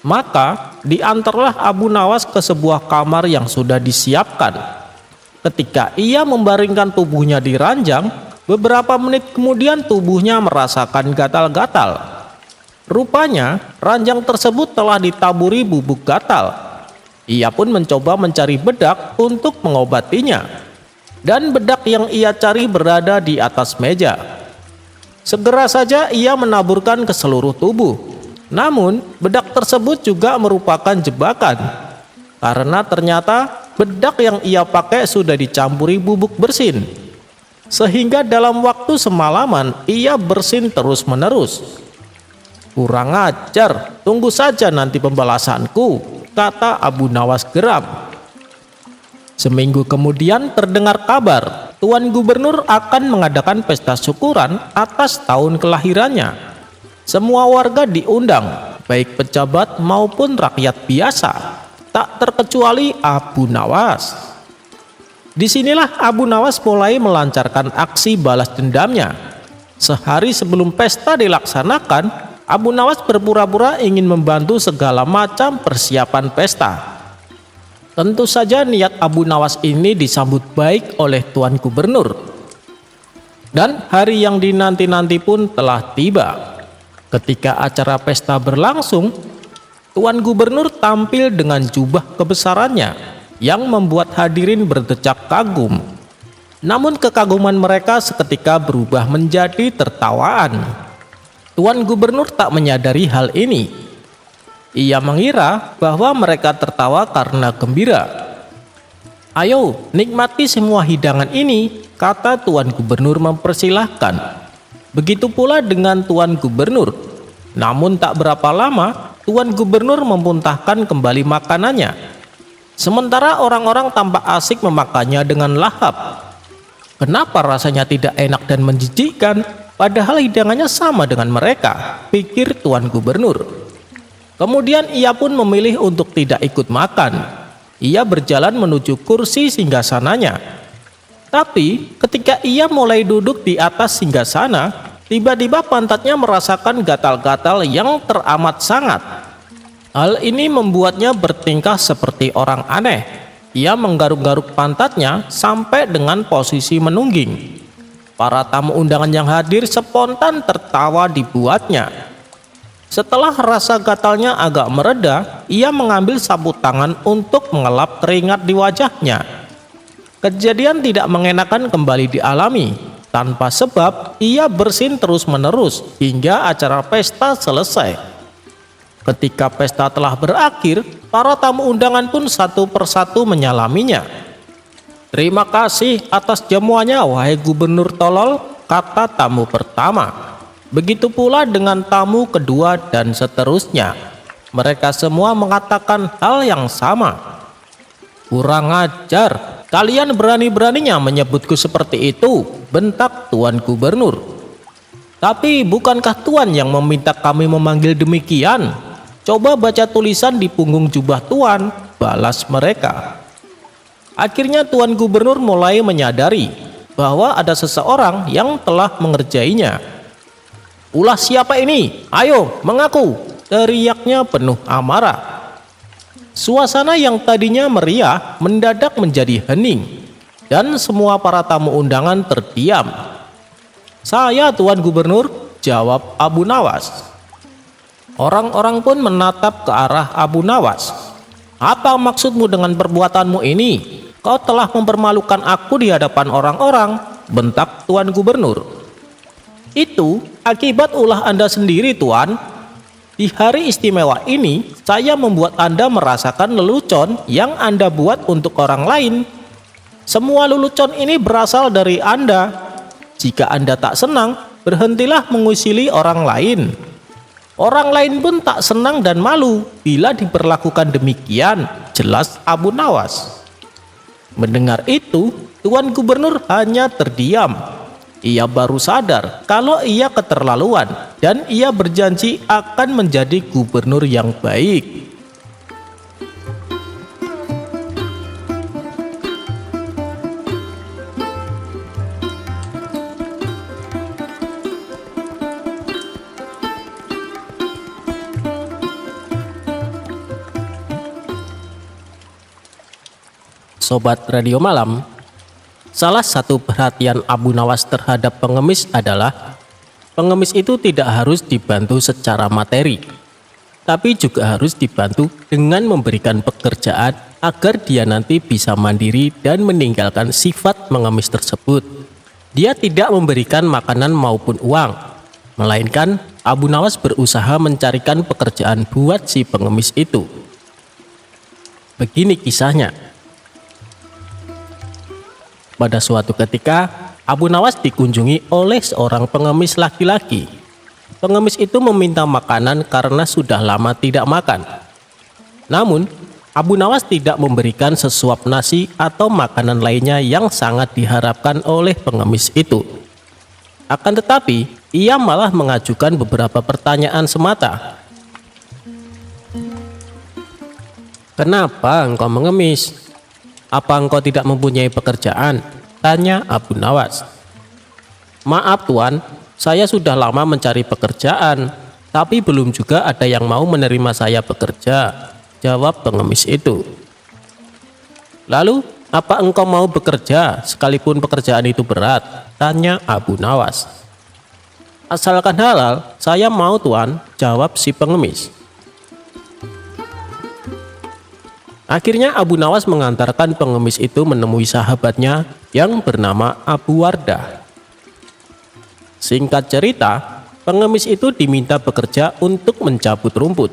Maka diantarlah Abu Nawas ke sebuah kamar yang sudah disiapkan. Ketika ia membaringkan tubuhnya di ranjang, beberapa menit kemudian tubuhnya merasakan gatal-gatal. Rupanya ranjang tersebut telah ditaburi bubuk gatal. Ia pun mencoba mencari bedak untuk mengobatinya. dan bedak yang ia cari berada di atas meja. Segera saja ia menaburkan ke seluruh tubuh. Namun, bedak tersebut juga merupakan jebakan, karena ternyata bedak yang ia pakai sudah dicampuri bubuk bersin. Sehingga dalam waktu semalaman ia bersin terus-menerus. "Kurang ajar, tunggu saja nanti pembalasanku," kata Abu Nawas geram. Seminggu kemudian terdengar kabar Tuan Gubernur akan mengadakan pesta syukuran atas tahun kelahirannya. Semua warga diundang, baik pejabat maupun rakyat biasa, tak terkecuali Abu Nawas. Disinilah Abu Nawas mulai melancarkan aksi balas dendamnya. Sehari sebelum pesta dilaksanakan, Abu Nawas berpura-pura ingin membantu segala macam persiapan pesta. Tentu saja niat Abu Nawas ini disambut baik oleh Tuan Gubernur. Dan hari yang dinanti-nanti pun telah tiba. Ketika acara pesta berlangsung, Tuan Gubernur tampil dengan jubah kebesarannya yang membuat hadirin berdecak kagum. Namun kekaguman mereka seketika berubah menjadi tertawaan. Tuan Gubernur tak menyadari hal ini. Ia mengira bahwa mereka tertawa karena gembira. "Ayo, nikmati semua hidangan ini," kata Tuan Gubernur mempersilahkan. Begitu pula dengan Tuan Gubernur. Namun tak berapa lama, Tuan Gubernur memuntahkan kembali makanannya. Sementara orang-orang tampak asik memakannya dengan lahap. Kenapa rasanya tidak enak dan menjijikkan? Padahal hidangannya sama dengan mereka, pikir Tuan Gubernur. Kemudian ia pun memilih untuk tidak ikut makan. Ia berjalan menuju kursi singgasananya. Tapi ketika ia mulai duduk di atas singgasana, tiba-tiba pantatnya merasakan gatal-gatal yang teramat sangat. Hal ini membuatnya bertingkah seperti orang aneh. Ia menggaruk-garuk pantatnya sampai dengan posisi menungging. Para tamu undangan yang hadir spontan tertawa dibuatnya. Setelah rasa gatalnya agak mereda, ia mengambil sapu tangan untuk mengelap keringat di wajahnya. Kejadian tidak mengenakan kembali dialami. Tanpa sebab, ia bersin terus-menerus hingga acara pesta selesai. Ketika pesta telah berakhir, para tamu undangan pun satu persatu menyalaminya. "Terima kasih atas jamuannya, wahai Gubernur tolol," kata tamu pertama. Begitu pula dengan tamu kedua dan seterusnya. Mereka semua mengatakan hal yang sama. "Kurang ajar, kalian berani-beraninya menyebutku seperti itu," bentak Tuan Gubernur. "Tapi bukankah Tuan yang meminta kami memanggil demikian? Coba baca tulisan di punggung jubah Tuan," balas mereka. Akhirnya Tuan Gubernur mulai menyadari bahwa ada seseorang yang telah mengerjainya. "Ulah siapa ini? Ayo, mengaku!" teriaknya penuh amarah. Suasana yang tadinya meriah mendadak menjadi hening, dan semua para tamu undangan terdiam. "Saya Tuan Gubernur," jawab Abu Nawas. Orang-orang pun menatap ke arah Abu Nawas. "Apa maksudmu dengan perbuatanmu ini? Kau telah mempermalukan aku di hadapan orang-orang," bentak Tuan Gubernur. "Itu akibat ulah Anda sendiri, Tuan. Di hari istimewa ini, saya membuat Anda merasakan lelucon yang Anda buat untuk orang lain. Semua lelucon ini berasal dari Anda. Jika Anda tak senang, berhentilah mengusili orang lain. Orang lain pun tak senang dan malu bila diperlakukan demikian," jelas Abu Nawas. Mendengar itu, Tuan Gubernur hanya terdiam. Ia baru sadar kalau ia keterlaluan dan ia berjanji akan menjadi gubernur yang baik. Sobat Radio Malam, salah satu perhatian Abu Nawas terhadap pengemis adalah pengemis itu tidak harus dibantu secara materi. tapi juga harus dibantu dengan memberikan pekerjaan agar dia nanti bisa mandiri dan meninggalkan sifat mengemis tersebut. Dia tidak memberikan makanan maupun uang, melainkan Abu Nawas berusaha mencarikan pekerjaan buat si pengemis itu. Begini kisahnya. Pada suatu ketika, Abu Nawas dikunjungi oleh seorang pengemis laki-laki. Pengemis itu meminta makanan karena sudah lama tidak makan. Namun, Abu Nawas tidak memberikan sesuap nasi atau makanan lainnya yang sangat diharapkan oleh pengemis itu. Akan tetapi, ia malah mengajukan beberapa pertanyaan semata. "Kenapa engkau mengemis? Apa engkau tidak mempunyai pekerjaan?" tanya Abu Nawas. "Maaf Tuan, saya sudah lama mencari pekerjaan, tapi belum juga ada yang mau menerima saya bekerja," jawab pengemis itu. "Lalu, apa engkau mau bekerja sekalipun pekerjaan itu berat?" tanya Abu Nawas. "Asalkan halal, saya mau Tuan," jawab si pengemis. Akhirnya Abu Nawas mengantarkan pengemis itu menemui sahabatnya yang bernama Abu Wardah. Singkat cerita, pengemis itu diminta bekerja untuk mencabut rumput.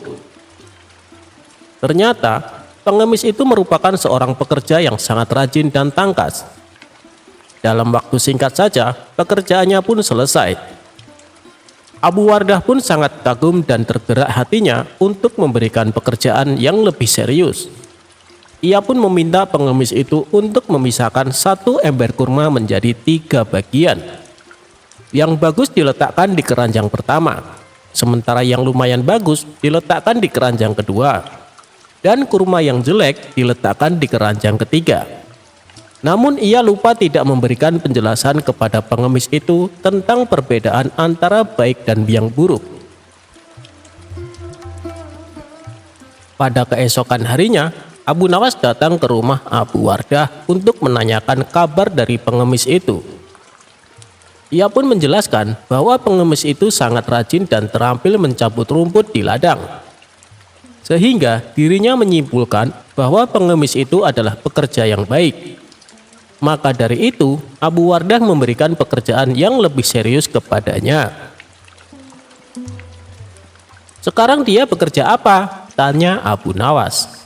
Ternyata, pengemis itu merupakan seorang pekerja yang sangat rajin dan tangkas. Dalam waktu singkat saja, pekerjaannya pun selesai. Abu Wardah pun sangat kagum dan tergerak hatinya untuk memberikan pekerjaan yang lebih serius. Ia pun meminta pengemis itu untuk memisahkan satu ember kurma menjadi 3 bagian. Yang bagus diletakkan di keranjang pertama, sementara yang lumayan bagus diletakkan di keranjang kedua, dan kurma yang jelek diletakkan di keranjang ketiga. Namun ia lupa tidak memberikan penjelasan kepada pengemis itu tentang perbedaan antara baik dan yang buruk. Pada keesokan harinya, Abu Nawas datang ke rumah Abu Wardah untuk menanyakan kabar dari pengemis itu. Ia pun menjelaskan bahwa pengemis itu sangat rajin dan terampil mencabut rumput di ladang. Sehingga dirinya menyimpulkan bahwa pengemis itu adalah pekerja yang baik. Maka dari itu, Abu Wardah memberikan pekerjaan yang lebih serius kepadanya. "Sekarang dia bekerja apa?" tanya Abu Nawas.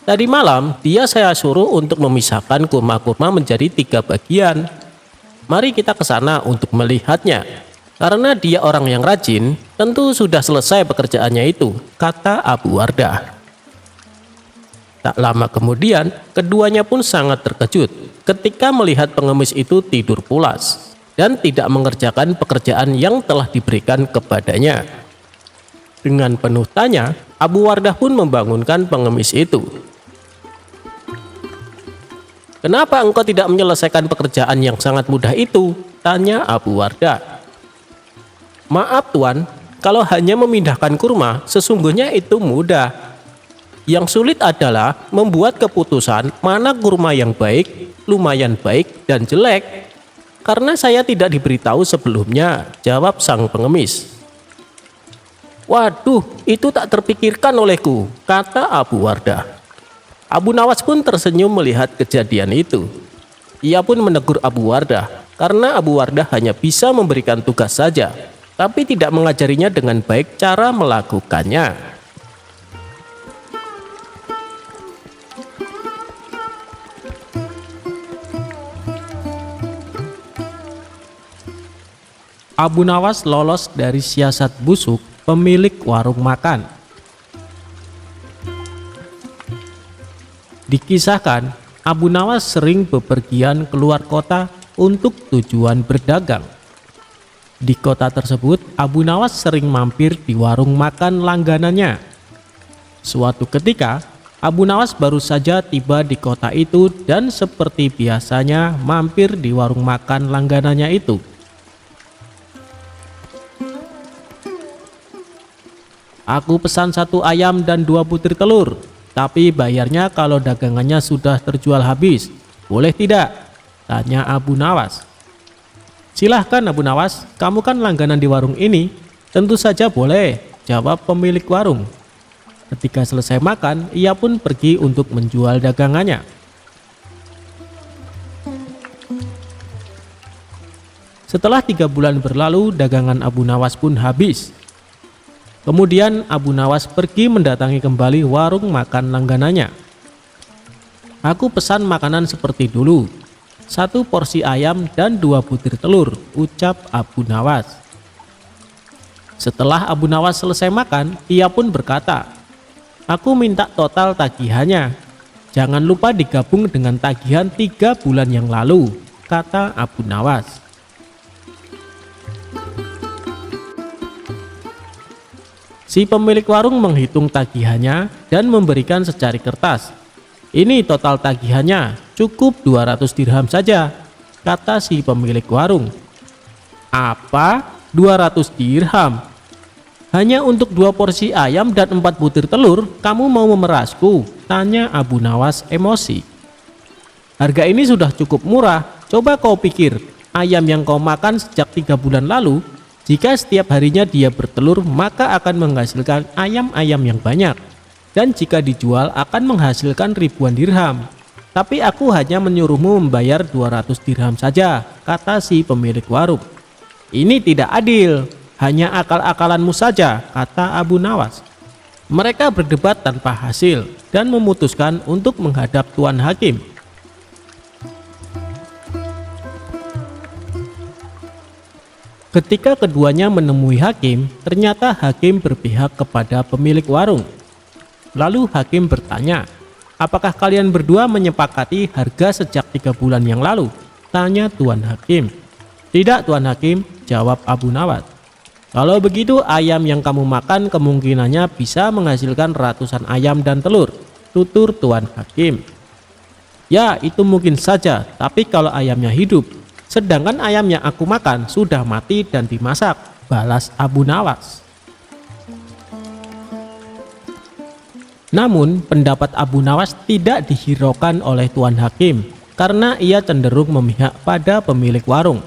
"Tadi malam dia saya suruh untuk memisahkan kurma-kurma menjadi 3 bagian. Mari kita ke sana untuk melihatnya. Karena dia orang yang rajin, tentu sudah selesai pekerjaannya itu," kata Abu Wardah. Tak lama kemudian, keduanya pun sangat terkejut ketika melihat pengemis itu tidur pulas dan tidak mengerjakan pekerjaan yang telah diberikan kepadanya. Dengan penuh tanya, Abu Wardah pun membangunkan pengemis itu. "Kenapa engkau tidak menyelesaikan pekerjaan yang sangat mudah itu?" tanya Abu Wardah. "Maaf Tuan, kalau hanya memindahkan kurma, sesungguhnya itu mudah. Yang sulit adalah membuat keputusan mana kurma yang baik, lumayan baik, dan jelek. Karena saya tidak diberitahu sebelumnya," jawab sang pengemis. "Waduh, itu tak terpikirkan olehku," kata Abu Wardah. Abu Nawas pun tersenyum melihat kejadian itu. Ia pun menegur Abu Wardah karena Abu Wardah hanya bisa memberikan tugas saja, tapi tidak mengajarinya dengan baik cara melakukannya. Abu Nawas lolos dari siasat busuk pemilik warung makan. Dikisahkan, Abu Nawas sering bepergian keluar kota untuk tujuan berdagang. Di kota tersebut, Abu Nawas sering mampir di warung makan langganannya. Suatu ketika, Abu Nawas baru saja tiba di kota itu dan seperti biasanya mampir di warung makan langganannya itu. "Aku pesan 1 ayam dan 2 butir telur. Tapi bayarnya kalau dagangannya sudah terjual habis. Boleh tidak?" tanya Abu Nawas. "Silahkan Abu Nawas, kamu kan langganan di warung ini." "Tentu saja boleh," jawab pemilik warung. Ketika selesai makan, ia pun pergi untuk menjual dagangannya. Setelah 3 bulan berlalu, dagangan Abu Nawas pun habis. Kemudian Abu Nawas pergi mendatangi kembali warung makan langganannya. "Aku pesan makanan seperti dulu, 1 porsi ayam dan 2 butir telur," ucap Abu Nawas. Setelah Abu Nawas selesai makan, ia pun berkata, "Aku minta total tagihannya. Jangan lupa digabung dengan tagihan 3 bulan yang lalu," kata Abu Nawas. Si pemilik warung menghitung tagihannya dan memberikan secari kertas. "Ini total tagihannya, cukup 200 dirham saja," kata si pemilik warung. "Apa? 200 dirham? Hanya untuk 2 porsi ayam dan 4 butir telur, kamu mau memerasku?" tanya Abu Nawas emosi. "Harga ini sudah cukup murah. Coba kau pikir, ayam yang kau makan sejak 3 bulan lalu, jika setiap harinya dia bertelur, maka akan menghasilkan ayam-ayam yang banyak. Dan jika dijual akan menghasilkan ribuan dirham. Tapi aku hanya menyuruhmu membayar 200 dirham saja," kata si pemilik warung. "Ini tidak adil, hanya akal-akalanmu saja," kata Abu Nawas. Mereka berdebat tanpa hasil dan memutuskan untuk menghadap Tuan Hakim. Ketika keduanya menemui hakim, ternyata hakim berpihak kepada pemilik warung. Lalu hakim bertanya, "Apakah kalian berdua menyepakati harga sejak 3 bulan yang lalu?" tanya Tuan Hakim. "Tidak, Tuan Hakim," jawab Abu Nawas. "Kalau begitu ayam yang kamu makan kemungkinannya bisa menghasilkan ratusan ayam dan telur," tutur Tuan Hakim. "Ya, itu mungkin saja, tapi kalau ayamnya hidup, sedangkan ayam yang aku makan sudah mati dan dimasak," balas Abu Nawas. Namun pendapat Abu Nawas tidak dihiraukan oleh Tuan Hakim karena ia cenderung memihak pada pemilik warung.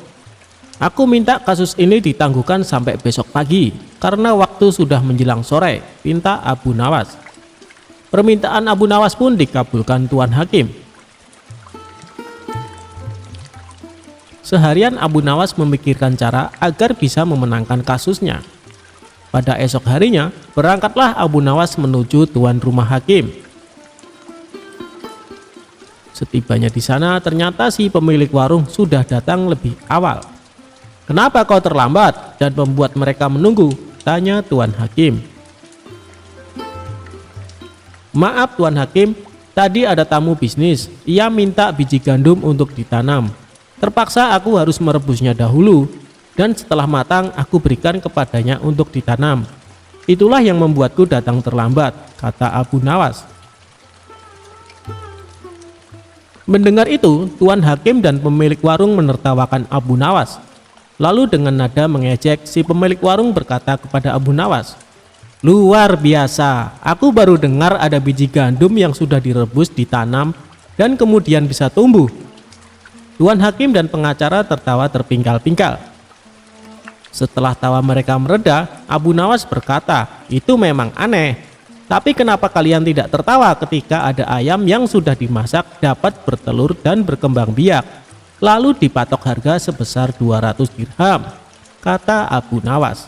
"Aku minta kasus ini ditangguhkan sampai besok pagi karena waktu sudah menjelang sore," pinta Abu Nawas. Permintaan Abu Nawas pun dikabulkan Tuan Hakim. Seharian Abu Nawas memikirkan cara agar bisa memenangkan kasusnya. Pada esok harinya, berangkatlah Abu Nawas menuju tuan rumah hakim. Setibanya di sana, ternyata si pemilik warung sudah datang lebih awal. "Kenapa kau terlambat dan membuat mereka menunggu?" tanya Tuan Hakim. "Maaf Tuan Hakim, tadi ada tamu bisnis. Ia minta biji gandum untuk ditanam. Terpaksa aku harus merebusnya dahulu, dan setelah matang aku berikan kepadanya untuk ditanam. Itulah yang membuatku datang terlambat," kata Abu Nawas. Mendengar itu, Tuan Hakim dan pemilik warung menertawakan Abu Nawas. Lalu dengan nada mengejek, si pemilik warung berkata kepada Abu Nawas, "Luar biasa, aku baru dengar ada biji gandum yang sudah direbus, ditanam, dan kemudian bisa tumbuh." Tuan Hakim dan pengacara tertawa terpingkal-pingkal. Setelah tawa mereka mereda, Abu Nawas berkata, "Itu memang aneh. Tapi kenapa kalian tidak tertawa ketika ada ayam yang sudah dimasak dapat bertelur dan berkembang biak, lalu dipatok harga sebesar 200 dirham, kata Abu Nawas.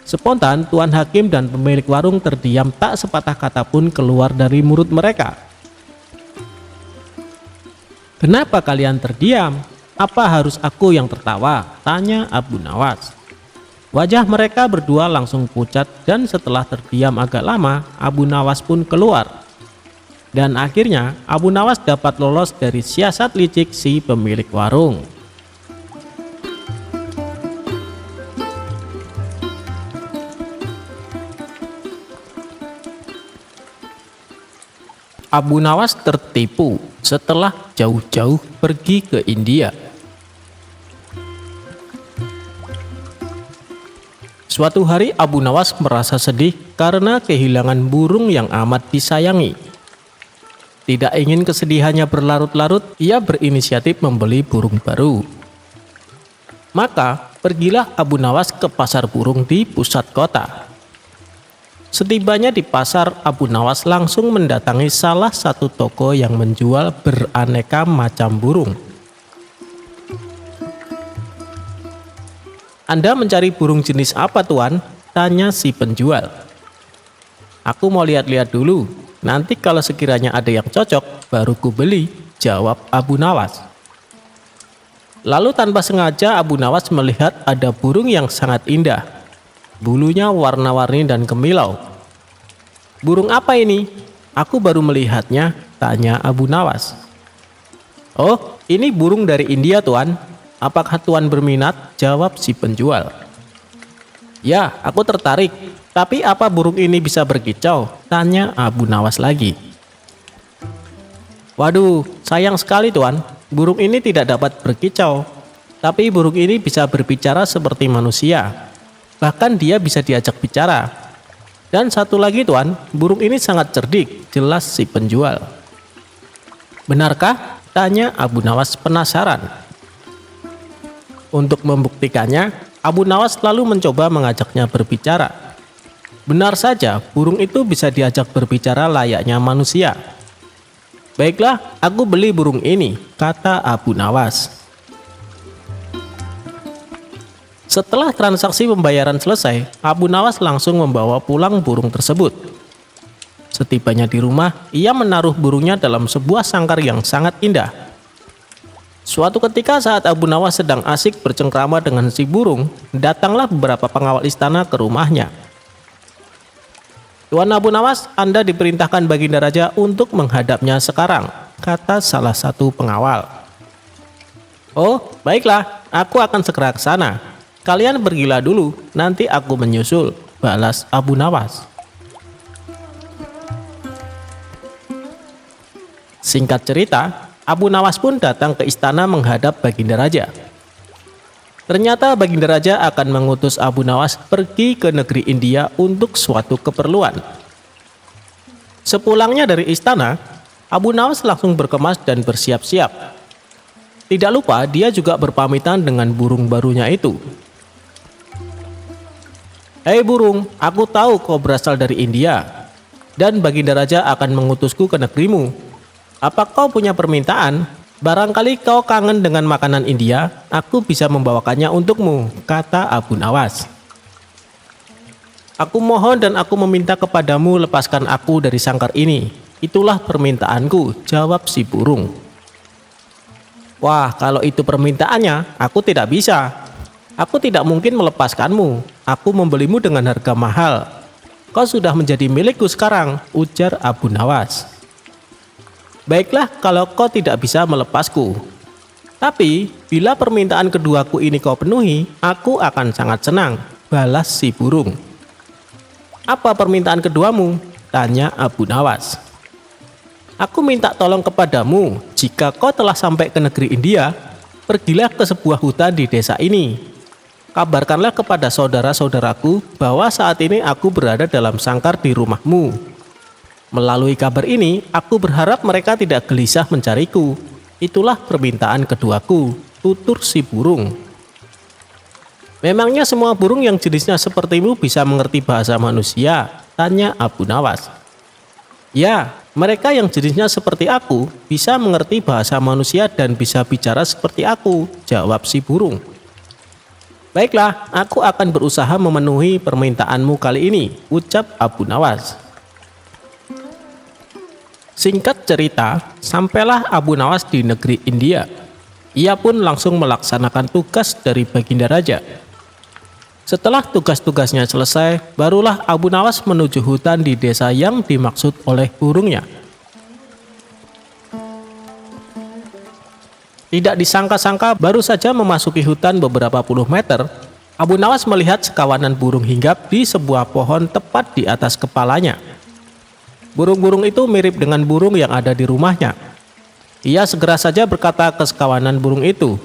Spontan Tuan Hakim dan pemilik warung terdiam, tak sepatah kata pun keluar dari mulut mereka. "Kenapa kalian terdiam? Apa harus aku yang tertawa?" tanya Abu Nawas. Wajah mereka berdua langsung pucat dan setelah terdiam agak lama, Abu Nawas pun keluar. Dan akhirnya Abu Nawas dapat lolos dari siasat licik si pemilik warung. Abu Nawas tertipu setelah jauh-jauh pergi ke India. Suatu hari Abu Nawas merasa sedih karena kehilangan burung yang amat disayangi. Tidak ingin kesedihannya berlarut-larut, ia berinisiatif membeli burung baru. Maka pergilah Abu Nawas ke pasar burung di pusat kota. Setibanya di pasar, Abu Nawas langsung mendatangi salah satu toko yang menjual beraneka macam burung. "Anda mencari burung jenis apa, Tuan?" tanya si penjual. "Aku mau lihat-lihat dulu. Nanti kalau sekiranya ada yang cocok, baru ku beli," jawab Abu Nawas. Lalu tanpa sengaja Abu Nawas melihat ada burung yang sangat indah. Bulunya warna-warni dan kemilau. "Burung apa ini? Aku baru melihatnya," tanya Abu Nawas. "Oh, ini burung dari India, Tuan. Apakah Tuan berminat?" jawab si penjual. "Ya, aku tertarik. Tapi apa burung ini bisa berkicau?" tanya Abu Nawas lagi. "Waduh, sayang sekali, Tuan. Burung ini tidak dapat berkicau. Tapi burung ini bisa berbicara seperti manusia. Bahkan dia bisa diajak bicara. Dan satu lagi, Tuan, burung ini sangat cerdik," jelas si penjual. "Benarkah?" tanya Abu Nawas penasaran. Untuk membuktikannya, Abu Nawas lalu mencoba mengajaknya berbicara. Benar saja, burung itu bisa diajak berbicara layaknya manusia. "Baiklah, aku beli burung ini," kata Abu Nawas. Setelah transaksi pembayaran selesai, Abu Nawas langsung membawa pulang burung tersebut. Setibanya di rumah, ia menaruh burungnya dalam sebuah sangkar yang sangat indah. Suatu ketika saat Abu Nawas sedang asik bercengkrama dengan si burung, datanglah beberapa pengawal istana ke rumahnya. "Tuan Abu Nawas, Anda diperintahkan Baginda Raja untuk menghadapnya sekarang," kata salah satu pengawal. "Oh, baiklah, aku akan segera ke sana. Kalian pergilah dulu, nanti aku menyusul," balas Abu Nawas. Singkat cerita, Abu Nawas pun datang ke istana menghadap Baginda Raja. Ternyata Baginda Raja akan mengutus Abu Nawas pergi ke negeri India untuk suatu keperluan. Sepulangnya dari istana, Abu Nawas langsung berkemas dan bersiap-siap. Tidak lupa dia juga berpamitan dengan burung barunya itu. "Hei burung, aku tahu kau berasal dari India, dan Baginda Raja akan mengutusku ke negerimu. Apa kau punya permintaan? Barangkali kau kangen dengan makanan India, aku bisa membawakannya untukmu," kata Abu Nawas. "Aku mohon dan aku meminta kepadamu, lepaskan aku dari sangkar ini. Itulah permintaanku," jawab si burung. "Wah, kalau itu permintaannya, aku tidak bisa. Aku tidak mungkin melepaskanmu. Aku membelimu dengan harga mahal. Kau sudah menjadi milikku sekarang," ujar Abu Nawas. "Baiklah kalau kau tidak bisa melepasku. Tapi bila permintaan keduaku ini kau penuhi, aku akan sangat senang," balas si burung. "Apa permintaan keduamu?" tanya Abu Nawas. "Aku minta tolong kepadamu, jika kau telah sampai ke negeri India, pergilah ke sebuah hutan di desa ini. Kabarkanlah kepada saudara-saudaraku bahwa saat ini aku berada dalam sangkar di rumahmu. Melalui kabar ini, aku berharap mereka tidak gelisah mencariku. Itulah permintaan keduaku," tutur si burung. "Memangnya semua burung yang jenisnya sepertimu bisa mengerti bahasa manusia?" tanya Abu Nawas. "Ya, mereka yang jenisnya seperti aku bisa mengerti bahasa manusia dan bisa bicara seperti aku," jawab si burung. "Baiklah, aku akan berusaha memenuhi permintaanmu kali ini," ucap Abu Nawas. Singkat cerita, sampailah Abu Nawas di negeri India. Ia pun langsung melaksanakan tugas dari Baginda Raja. Setelah tugas-tugasnya selesai, barulah Abu Nawas menuju hutan di desa yang dimaksud oleh burungnya. Tidak disangka-sangka, baru saja memasuki hutan beberapa puluh meter, Abu Nawas melihat sekawanan burung hinggap di sebuah pohon tepat di atas kepalanya. Burung-burung itu mirip dengan burung yang ada di rumahnya. Ia segera saja berkata ke sekawanan burung itu,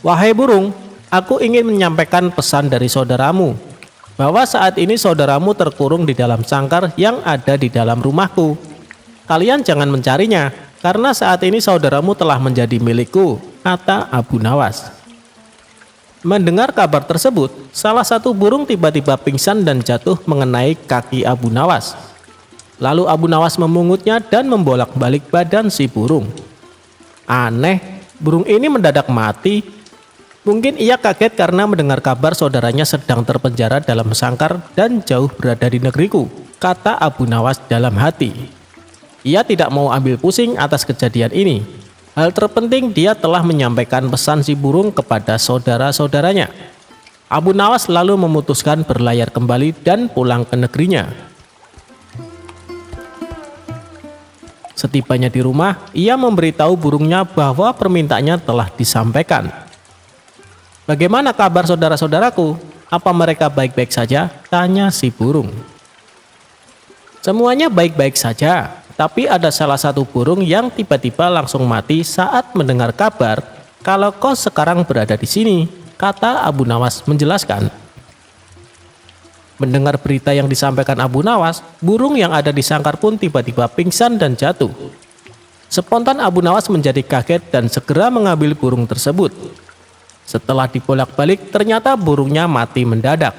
"Wahai burung, aku ingin menyampaikan pesan dari saudaramu, bahwa saat ini saudaramu terkurung di dalam sangkar yang ada di dalam rumahku. Kalian jangan mencarinya, karena saat ini saudaramu telah menjadi milikku," kata Abu Nawas. Mendengar kabar tersebut, salah satu burung tiba-tiba pingsan dan jatuh mengenai kaki Abu Nawas. Lalu Abu Nawas memungutnya dan membolak-balik badan si burung. Aneh, burung ini mendadak mati. Mungkin ia kaget karena mendengar kabar saudaranya sedang terpenjara dalam sangkar dan jauh berada di negeriku, kata Abu Nawas dalam hati. Ia tidak mau ambil pusing atas kejadian ini. Hal terpenting, dia telah menyampaikan pesan si burung kepada saudara-saudaranya. Abu Nawas lalu memutuskan berlayar kembali dan pulang ke negerinya. Setibanya di rumah, ia memberitahu burungnya bahwa permintaannya telah disampaikan. "Bagaimana kabar saudara-saudaraku? Apa mereka baik-baik saja?" tanya si burung. "Semuanya baik-baik saja, tapi ada salah satu burung yang tiba-tiba langsung mati saat mendengar kabar kalau kau sekarang berada di sini," kata Abu Nawas menjelaskan. Mendengar berita yang disampaikan Abu Nawas, burung yang ada di sangkar pun tiba-tiba pingsan dan jatuh. Spontan Abu Nawas menjadi kaget dan segera mengambil burung tersebut. Setelah dibolak-balik, ternyata burungnya mati mendadak.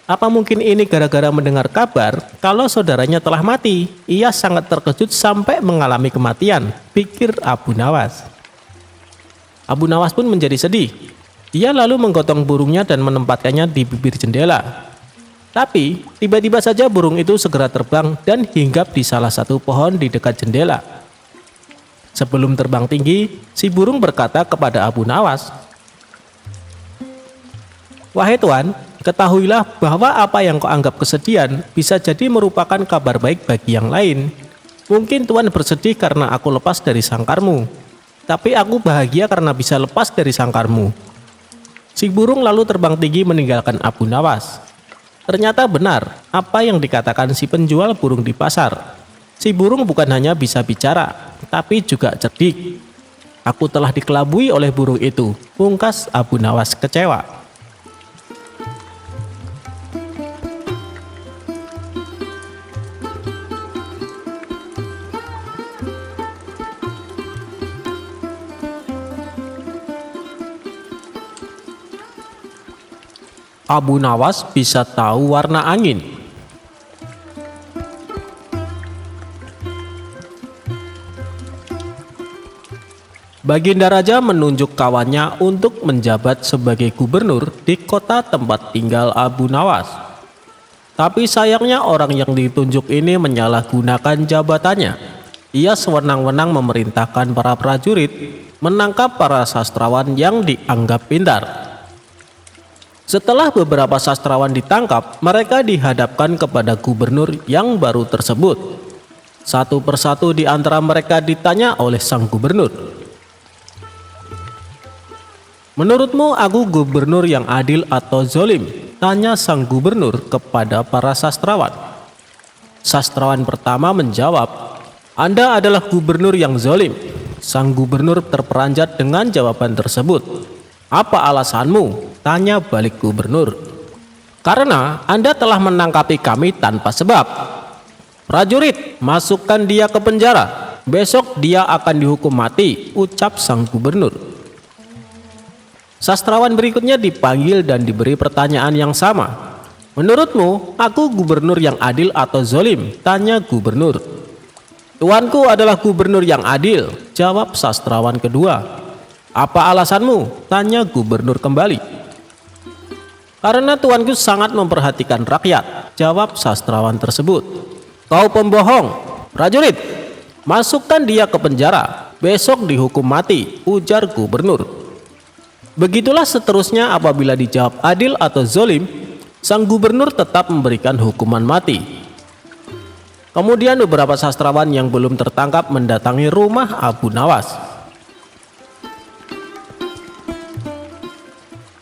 Apa mungkin ini gara-gara mendengar kabar kalau saudaranya telah mati? Ia sangat terkejut sampai mengalami kematian, pikir Abu Nawas. Abu Nawas pun menjadi sedih. Ia lalu menggotong burungnya dan menempatkannya di bibir jendela. Tapi, tiba-tiba saja burung itu segera terbang dan hinggap di salah satu pohon di dekat jendela. Sebelum terbang tinggi, si burung berkata kepada Abu Nawas, "Wahai Tuan, ketahuilah bahwa apa yang kau anggap kesedihan bisa jadi merupakan kabar baik bagi yang lain. Mungkin Tuan bersedih karena aku lepas dari sangkarmu, tapi aku bahagia karena bisa lepas dari sangkarmu." Si burung lalu terbang tinggi meninggalkan Abu Nawas. Ternyata benar apa yang dikatakan si penjual burung di pasar. Si burung bukan hanya bisa bicara, tapi juga cerdik. "Aku telah dikelabui oleh burung itu," pungkas Abu Nawas kecewa. Abu Nawas bisa tahu warna angin. Baginda Raja menunjuk kawannya untuk menjabat sebagai gubernur di kota tempat tinggal Abu Nawas. Tapi sayangnya orang yang ditunjuk ini menyalahgunakan jabatannya. Ia sewenang-wenang memerintahkan para prajurit menangkap para sastrawan yang dianggap pintar. Setelah beberapa sastrawan ditangkap, mereka dihadapkan kepada gubernur yang baru tersebut. Satu persatu di antara mereka ditanya oleh sang gubernur, "Menurutmu aku gubernur yang adil atau zolim?" tanya sang gubernur kepada para sastrawan. Sastrawan pertama menjawab, "Anda adalah gubernur yang zolim." Sang gubernur terperanjat dengan jawaban tersebut. "Apa alasanmu?" tanya balik gubernur. "Karena Anda telah menangkapi kami tanpa sebab." "Prajurit, masukkan dia ke penjara. Besok dia akan dihukum mati," ucap sang gubernur. Sastrawan berikutnya dipanggil dan diberi pertanyaan yang sama. "Menurutmu, aku gubernur yang adil atau zolim?" tanya gubernur. "Tuanku adalah gubernur yang adil," jawab sastrawan kedua. "Apa alasanmu?" tanya gubernur kembali. "Karena tuanku sangat memperhatikan rakyat," jawab sastrawan tersebut. "Kau pembohong. Prajurit, masukkan dia ke penjara. Besok dihukum mati," ujar gubernur. Begitulah seterusnya apabila dijawab adil atau zolim, sang gubernur tetap memberikan hukuman mati. Kemudian beberapa sastrawan yang belum tertangkap mendatangi rumah Abu Nawas.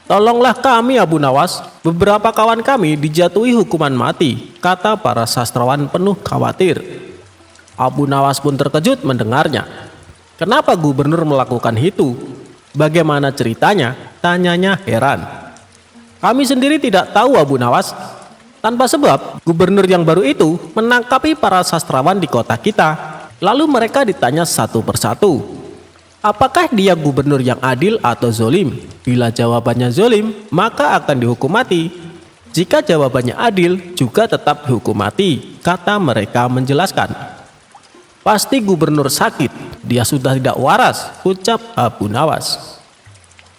"Tolonglah kami Abu Nawas, beberapa kawan kami dijatuhi hukuman mati," kata para sastrawan penuh khawatir. Abu Nawas pun terkejut mendengarnya. "Kenapa gubernur melakukan itu? Bagaimana ceritanya?" tanyanya heran. "Kami sendiri tidak tahu Abu Nawas. Tanpa sebab, gubernur yang baru itu menangkapi para sastrawan di kota kita. Lalu mereka ditanya satu persatu, Apakah dia gubernur yang adil atau zolim? Bila jawabannya zolim, maka akan dihukum mati. Jika jawabannya adil, juga tetap dihukum mati, kata mereka menjelaskan. Pasti gubernur sakit, dia sudah tidak waras, ucap Abu Nawas.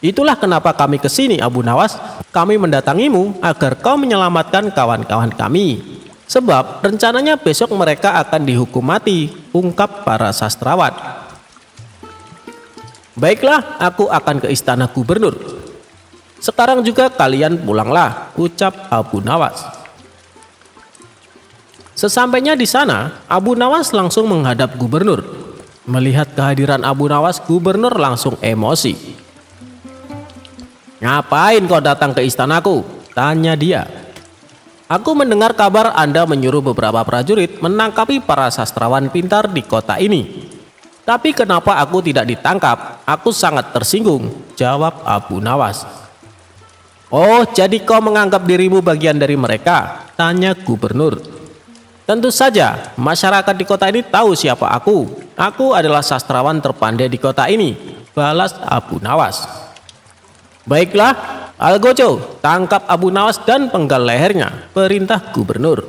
Itulah kenapa kami ke sini, Abu Nawas. Kami mendatangimu agar kau menyelamatkan kawan-kawan kami. Sebab rencananya besok mereka akan dihukum mati, ungkap para sastrawan. Baiklah, aku akan ke istana gubernur. Sekarang juga kalian pulanglah, ucap Abu Nawas. Sesampainya di sana, Abu Nawas langsung menghadap gubernur. Melihat kehadiran Abu Nawas, gubernur langsung emosi. Ngapain kau datang ke istanaku? Tanya dia. Aku mendengar kabar Anda menyuruh beberapa prajurit menangkapi para sastrawan pintar di kota ini. Tapi kenapa aku tidak ditangkap? Aku sangat tersinggung, jawab Abu Nawas. Oh, jadi kau menganggap dirimu bagian dari mereka? Tanya gubernur. Tentu saja, masyarakat di kota ini tahu siapa aku. Aku adalah sastrawan terpandai di kota ini, balas Abu Nawas. Baiklah, Algojo, tangkap Abu Nawas dan penggal lehernya, perintah gubernur.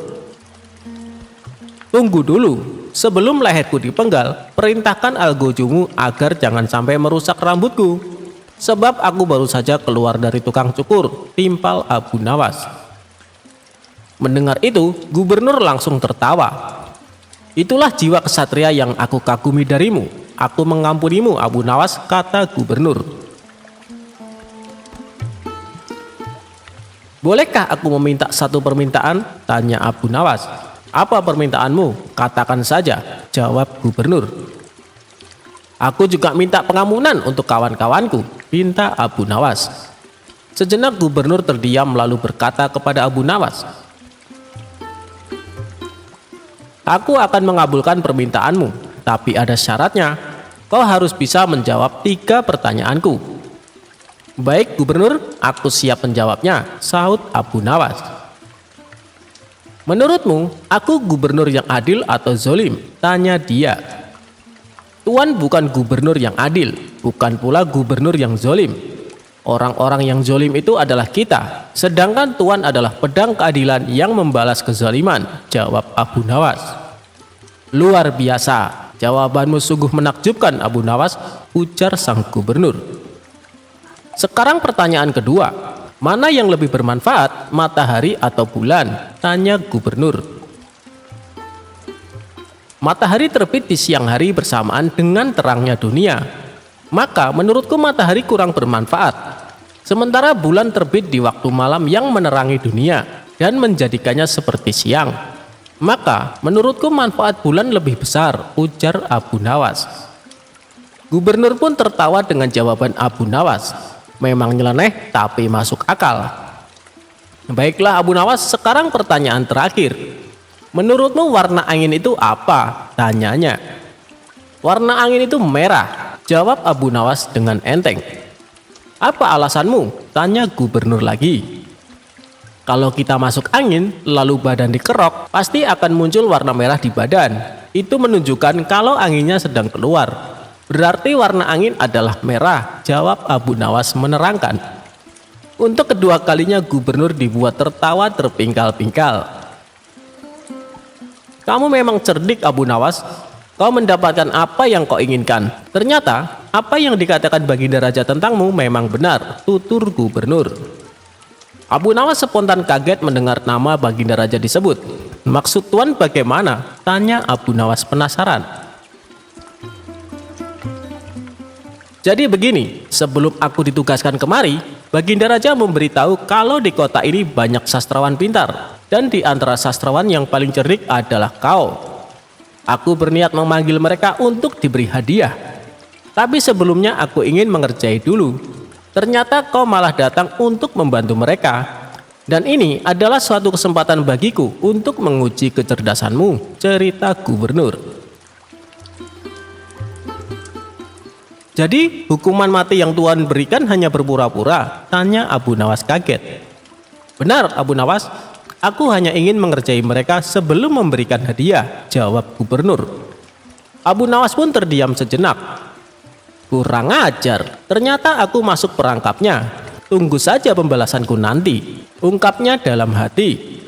Tunggu dulu, sebelum leherku dipenggal, perintahkan Algojomu agar jangan sampai merusak rambutku. Sebab aku baru saja keluar dari tukang cukur, timpal Abu Nawas. Mendengar itu, gubernur langsung tertawa. Itulah jiwa kesatria yang aku kagumi darimu. Aku mengampunimu, Abu Nawas, kata gubernur. Bolehkah aku meminta satu permintaan? Tanya Abu Nawas. Apa permintaanmu? Katakan saja, jawab gubernur. Aku juga minta pengampunan untuk kawan-kawanku, pinta Abu Nawas. Sejenak gubernur terdiam lalu berkata kepada Abu Nawas, aku akan mengabulkan permintaanmu, tapi ada syaratnya. Kau harus bisa menjawab 3 pertanyaanku. Baik gubernur, aku siap menjawabnya, sahut Abu Nawas. Menurutmu, aku gubernur yang adil atau zolim? Tanya dia. Tuan bukan gubernur yang adil, bukan pula gubernur yang zolim. Orang-orang yang zolim itu adalah kita, sedangkan Tuan adalah pedang keadilan yang membalas kezaliman, jawab Abu Nawas. Luar biasa, jawabanmu sungguh menakjubkan Abu Nawas, ujar sang gubernur. Sekarang pertanyaan kedua, mana yang lebih bermanfaat, matahari atau bulan? Tanya gubernur. Matahari terbit di siang hari bersamaan dengan terangnya dunia. Maka menurutku matahari kurang bermanfaat. Sementara bulan terbit di waktu malam yang menerangi dunia dan menjadikannya seperti siang. Maka menurutku manfaat bulan lebih besar, ujar Abu Nawas. Gubernur pun tertawa dengan jawaban Abu Nawas. Memang nyeleneh tapi masuk akal. Baiklah Abu Nawas, sekarang pertanyaan terakhir. Menurutmu warna angin itu apa? Tanyanya. Warna angin itu merah, jawab Abu Nawas dengan enteng. Apa alasanmu? Tanya gubernur lagi. Kalau kita masuk angin, lalu badan dikerok, pasti akan muncul warna merah di badan. Itu menunjukkan kalau anginnya sedang keluar. Berarti warna angin adalah merah, jawab Abu Nawas menerangkan. Untuk kedua kalinya gubernur dibuat tertawa terpingkal-pingkal. Kamu memang cerdik Abu Nawas. Kau mendapatkan apa yang kau inginkan. Ternyata apa yang dikatakan Baginda Raja tentangmu memang benar, tutur gubernur. Abu Nawas spontan kaget mendengar nama Baginda Raja disebut. Maksud Tuan bagaimana? Tanya Abu Nawas penasaran. Jadi begini, sebelum aku ditugaskan kemari, Baginda Raja memberitahu kalau di kota ini banyak sastrawan pintar, dan di antara sastrawan yang paling cerdik adalah kau. Aku berniat memanggil mereka untuk diberi hadiah. Tapi sebelumnya aku ingin mengerjai dulu. Ternyata kau malah datang untuk membantu mereka. Dan ini adalah suatu kesempatan bagiku untuk menguji kecerdasanmu, cerita gubernur. Jadi hukuman mati yang Tuan berikan hanya berpura-pura? Tanya Abu Nawas kaget. Benar Abu Nawas, aku hanya ingin mengerjai mereka sebelum memberikan hadiah, jawab gubernur. Abu Nawas pun terdiam sejenak. Kurang ajar, ternyata aku masuk perangkapnya. Tunggu saja pembalasanku nanti, ungkapnya dalam hati.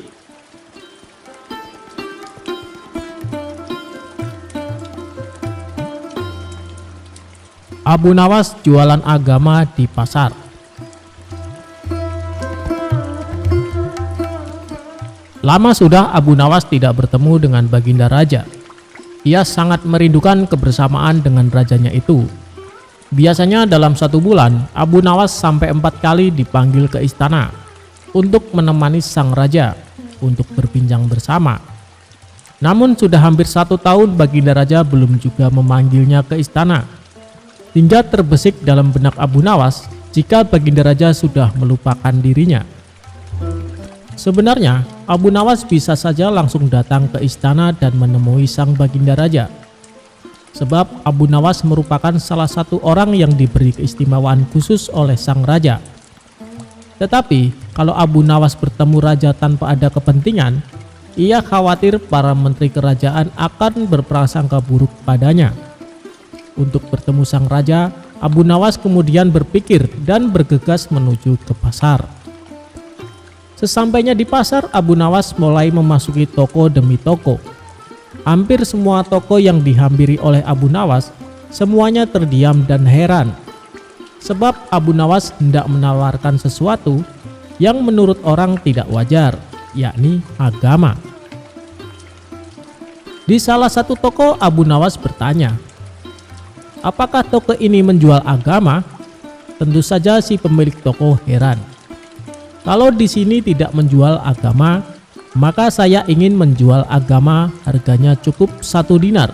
Abu Nawas jualan agama di pasar. Lama sudah Abu Nawas tidak bertemu dengan Baginda Raja. Ia sangat merindukan kebersamaan dengan rajanya itu. Biasanya dalam 1 bulan, Abu Nawas sampai 4 kali dipanggil ke istana untuk menemani sang raja untuk berbincang bersama. Namun sudah hampir 1 tahun Baginda Raja belum juga memanggilnya ke istana. Hingga terbesit dalam benak Abu Nawas jika Baginda Raja sudah melupakan dirinya. Sebenarnya, Abu Nawas bisa saja langsung datang ke istana dan menemui sang Baginda Raja. Sebab Abu Nawas merupakan salah satu orang yang diberi keistimewaan khusus oleh sang raja. Tetapi, kalau Abu Nawas bertemu raja tanpa ada kepentingan, ia khawatir para menteri kerajaan akan berprasangka buruk padanya. Untuk bertemu sang raja, Abu Nawas kemudian berpikir dan bergegas menuju ke pasar. Sesampainya di pasar, Abu Nawas mulai memasuki toko demi toko. Hampir semua toko yang dihampiri oleh Abu Nawas, semuanya terdiam dan heran. Sebab Abu Nawas hendak menawarkan sesuatu yang menurut orang tidak wajar, yakni agama. Di salah satu toko, Abu Nawas bertanya, "Apakah toko ini menjual agama?" Tentu saja si pemilik toko heran. "Kalau di sini tidak menjual agama, maka saya ingin menjual agama, harganya cukup 1 dinar.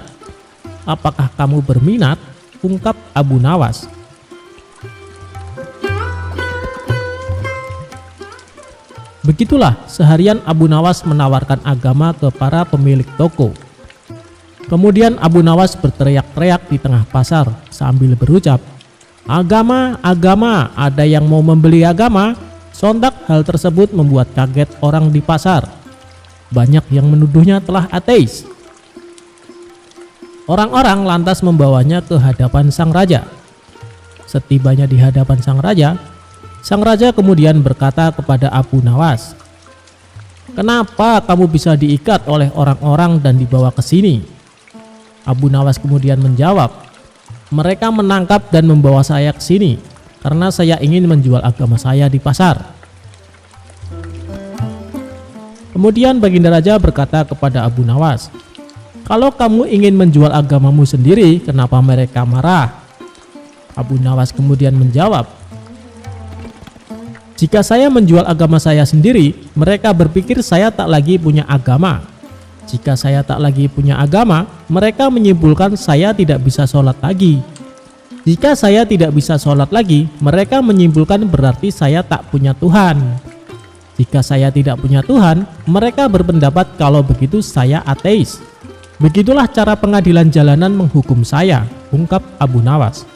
Apakah kamu berminat?" ungkap Abu Nawas. Begitulah seharian Abu Nawas menawarkan agama ke para pemilik toko. Kemudian Abu Nawas berteriak-teriak di tengah pasar sambil berucap, "Agama, agama, ada yang mau membeli agama?" Sontak hal tersebut membuat kaget orang di pasar. Banyak yang menuduhnya telah ateis. Orang-orang lantas membawanya ke hadapan sang raja. Setibanya di hadapan sang raja kemudian berkata kepada Abu Nawas, "Kenapa kamu bisa diikat oleh orang-orang dan dibawa ke sini?" Abu Nawas kemudian menjawab, "Mereka menangkap dan membawa saya ke sini karena saya ingin menjual agama saya di pasar." Kemudian Baginda Raja berkata kepada Abu Nawas, "Kalau kamu ingin menjual agamamu sendiri, kenapa mereka marah?" Abu Nawas kemudian menjawab, "Jika saya menjual agama saya sendiri, mereka berpikir saya tak lagi punya agama. Jika saya tak lagi punya agama, mereka menyimpulkan saya tidak bisa sholat lagi. Jika saya tidak bisa sholat lagi, mereka menyimpulkan berarti saya tak punya Tuhan. Jika saya tidak punya Tuhan, mereka berpendapat kalau begitu saya ateis. Begitulah cara pengadilan jalanan menghukum saya," ungkap Abu Nawas.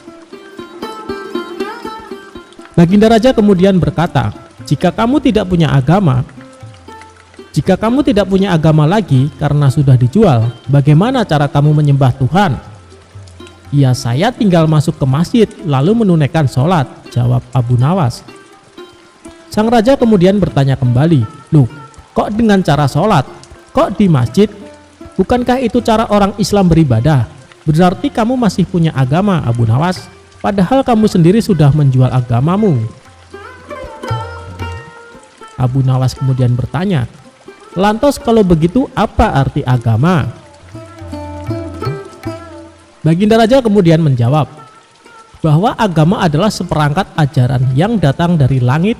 Baginda Raja kemudian berkata, "Jika kamu tidak punya agama lagi karena sudah dijual, bagaimana cara kamu menyembah Tuhan?" "Ya, saya tinggal masuk ke masjid lalu menunaikan sholat," jawab Abu Nawas. Sang raja kemudian bertanya kembali, "Loh, kok dengan cara sholat? Kok di masjid? Bukankah itu cara orang Islam beribadah? Berarti kamu masih punya agama, Abu Nawas. Padahal kamu sendiri sudah menjual agamamu." Abu Nawas kemudian bertanya, "Lantas kalau begitu apa arti agama?" Baginda Raja kemudian menjawab bahwa agama adalah seperangkat ajaran yang datang dari langit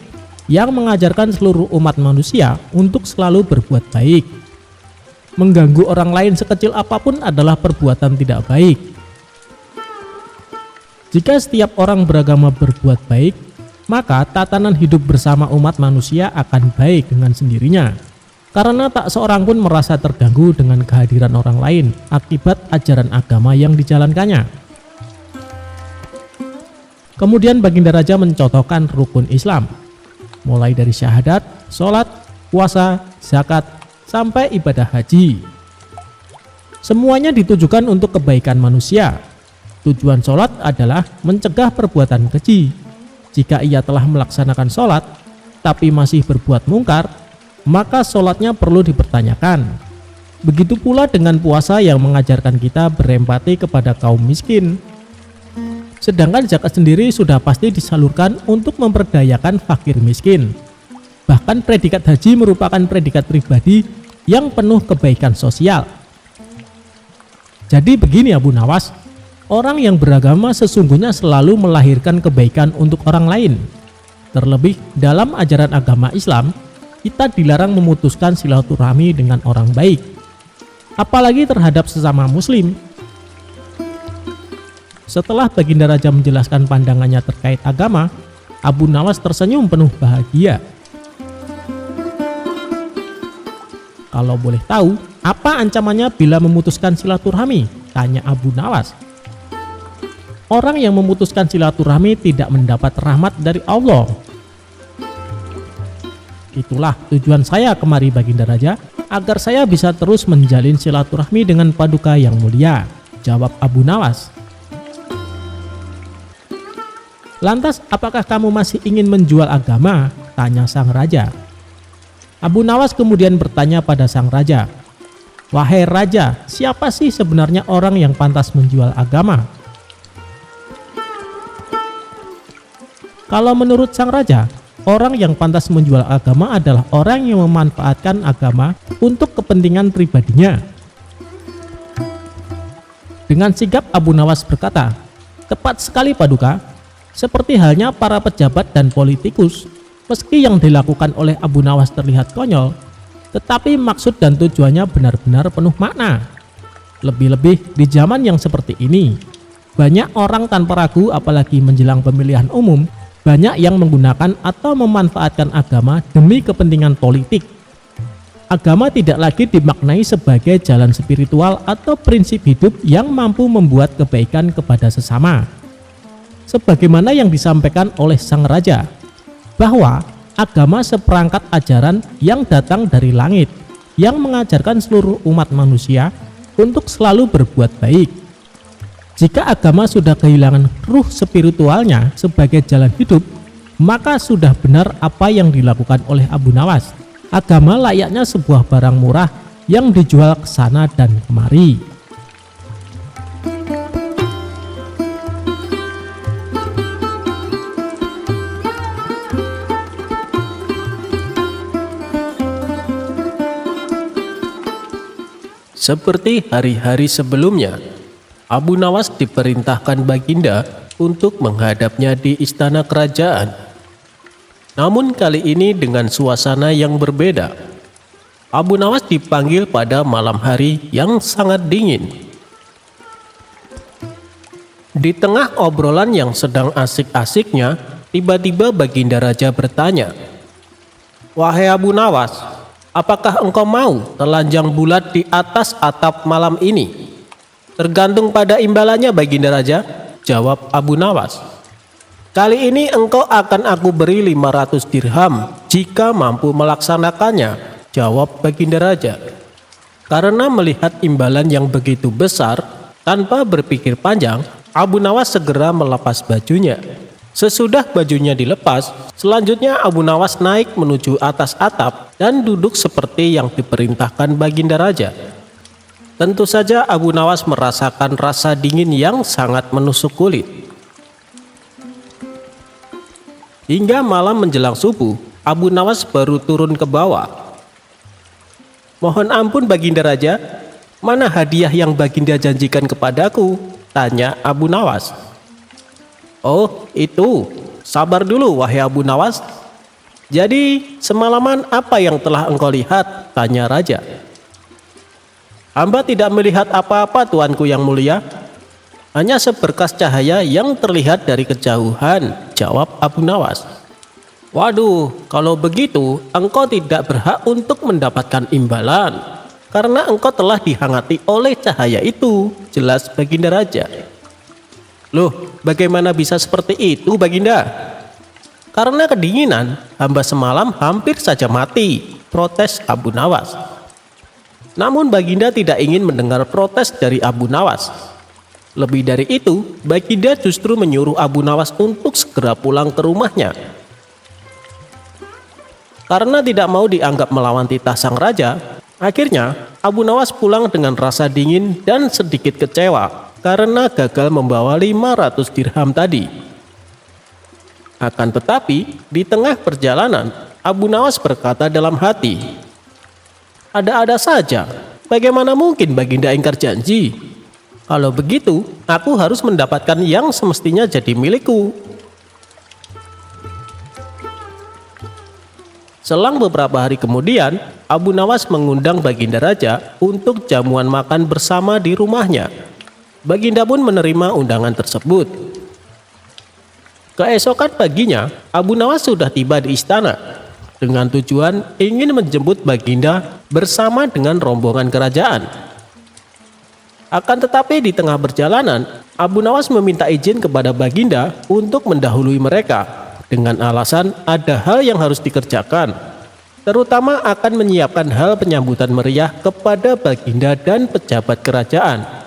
yang mengajarkan seluruh umat manusia untuk selalu berbuat baik. Mengganggu orang lain sekecil apapun adalah perbuatan tidak baik. Jika setiap orang beragama berbuat baik, maka tatanan hidup bersama umat manusia akan baik dengan sendirinya. Karena tak seorang pun merasa terganggu dengan kehadiran orang lain akibat ajaran agama yang dijalankannya. Kemudian Baginda Raja mencontohkan rukun Islam, mulai dari syahadat, sholat, puasa, zakat, sampai ibadah haji. Semuanya ditujukan untuk kebaikan manusia. Tujuan sholat adalah mencegah perbuatan keji. Jika ia telah melaksanakan sholat, tapi masih berbuat mungkar, maka sholatnya perlu dipertanyakan. Begitu pula dengan puasa yang mengajarkan kita berempati kepada kaum miskin. Sedangkan zakat sendiri sudah pasti disalurkan untuk memperdayakan fakir miskin. Bahkan predikat haji merupakan predikat pribadi yang penuh kebaikan sosial. Jadi begini Abu Nawas, orang yang beragama sesungguhnya selalu melahirkan kebaikan untuk orang lain. Terlebih dalam ajaran agama Islam, kita dilarang memutuskan silaturahmi dengan orang baik, apalagi terhadap sesama muslim. Setelah Baginda Raja menjelaskan pandangannya terkait agama, Abu Nawas tersenyum penuh bahagia. Kalau boleh tahu, apa ancamannya bila memutuskan silaturahmi? Tanya Abu Nawas. Orang yang memutuskan silaturahmi tidak mendapat rahmat dari Allah. Itulah tujuan saya kemari Baginda Raja, agar saya bisa terus menjalin silaturahmi dengan paduka yang mulia, jawab Abu Nawas. Lantas, apakah kamu masih ingin menjual agama? Tanya sang raja. Abu Nawas kemudian bertanya pada sang raja, wahai raja, siapa sih sebenarnya orang yang pantas menjual agama? Kalau menurut sang raja, orang yang pantas menjual agama adalah orang yang memanfaatkan agama untuk kepentingan pribadinya. Dengan sigap Abu Nawas berkata, tepat sekali paduka, seperti halnya para pejabat dan politikus. Meski yang dilakukan oleh Abu Nawas terlihat konyol, tetapi maksud dan tujuannya benar-benar penuh makna. Lebih-lebih di zaman yang seperti ini, banyak orang tanpa ragu apalagi menjelang pemilihan umum, banyak yang menggunakan atau memanfaatkan agama demi kepentingan politik. Agama tidak lagi dimaknai sebagai jalan spiritual atau prinsip hidup yang mampu membuat kebaikan kepada sesama. Sebagaimana yang disampaikan oleh sang raja, bahwa agama seperangkat ajaran yang datang dari langit, yang mengajarkan seluruh umat manusia untuk selalu berbuat baik. Jika agama sudah kehilangan ruh spiritualnya sebagai jalan hidup, maka sudah benar apa yang dilakukan oleh Abu Nawas. Agama layaknya sebuah barang murah yang dijual ke sana dan kemari. Seperti hari-hari sebelumnya, Abu Nawas diperintahkan Baginda untuk menghadapnya di istana kerajaan. Namun kali ini dengan suasana yang berbeda. Abu Nawas dipanggil pada malam hari yang sangat dingin. Di tengah obrolan yang sedang asik-asiknya, tiba-tiba Baginda Raja bertanya, "Wahai Abu Nawas, apakah engkau mau telanjang bulat di atas atap malam ini?" "Tergantung pada imbalannya Baginda Raja," jawab Abu Nawas. "Kali ini engkau akan aku beri 500 dirham jika mampu melaksanakannya," jawab Baginda Raja. Karena melihat imbalan yang begitu besar, tanpa berpikir panjang, Abu Nawas segera melepas bajunya. Sesudah bajunya dilepas, selanjutnya Abu Nawas naik menuju atas atap dan duduk seperti yang diperintahkan Baginda Raja. Tentu saja Abu Nawas merasakan rasa dingin yang sangat menusuk kulit. Hingga malam menjelang subuh, Abu Nawas baru turun ke bawah. "Mohon ampun Baginda Raja, mana hadiah yang Baginda janjikan kepadaku?" tanya Abu Nawas. "Oh, itu. Sabar dulu wahai Abu Nawas. Jadi semalaman apa yang telah engkau lihat?" tanya Raja. "Hamba tidak melihat apa-apa tuanku yang mulia. Hanya seberkas cahaya yang terlihat dari kejauhan," jawab Abu Nawas. "Waduh, kalau begitu engkau tidak berhak untuk mendapatkan imbalan, karena engkau telah dihangati oleh cahaya itu," jelas Baginda Raja. "Loh, bagaimana bisa seperti itu Baginda?" "Karena kedinginan, hamba semalam hampir saja mati," protes Abu Nawas. Namun Baginda tidak ingin mendengar protes dari Abu Nawas. Lebih dari itu, Baginda justru menyuruh Abu Nawas untuk segera pulang ke rumahnya. Karena tidak mau dianggap melawan titah sang raja, akhirnya Abu Nawas pulang dengan rasa dingin dan sedikit kecewa karena gagal membawa 500 dirham tadi. Akan tetapi, di tengah perjalanan, Abu Nawas berkata dalam hati, "Ada-ada saja, bagaimana mungkin Baginda ingkar janji? Kalau begitu, aku harus mendapatkan yang semestinya jadi milikku." Selang beberapa hari kemudian, Abu Nawas mengundang Baginda Raja untuk jamuan makan bersama di rumahnya. Baginda pun menerima undangan tersebut. Keesokan paginya, Abu Nawas sudah tiba di istana dengan tujuan ingin menjemput Baginda bersama dengan rombongan kerajaan. Akan tetapi di tengah perjalanan, Abu Nawas meminta izin kepada Baginda untuk mendahului mereka dengan alasan ada hal yang harus dikerjakan, terutama akan menyiapkan hal penyambutan meriah kepada Baginda dan pejabat kerajaan.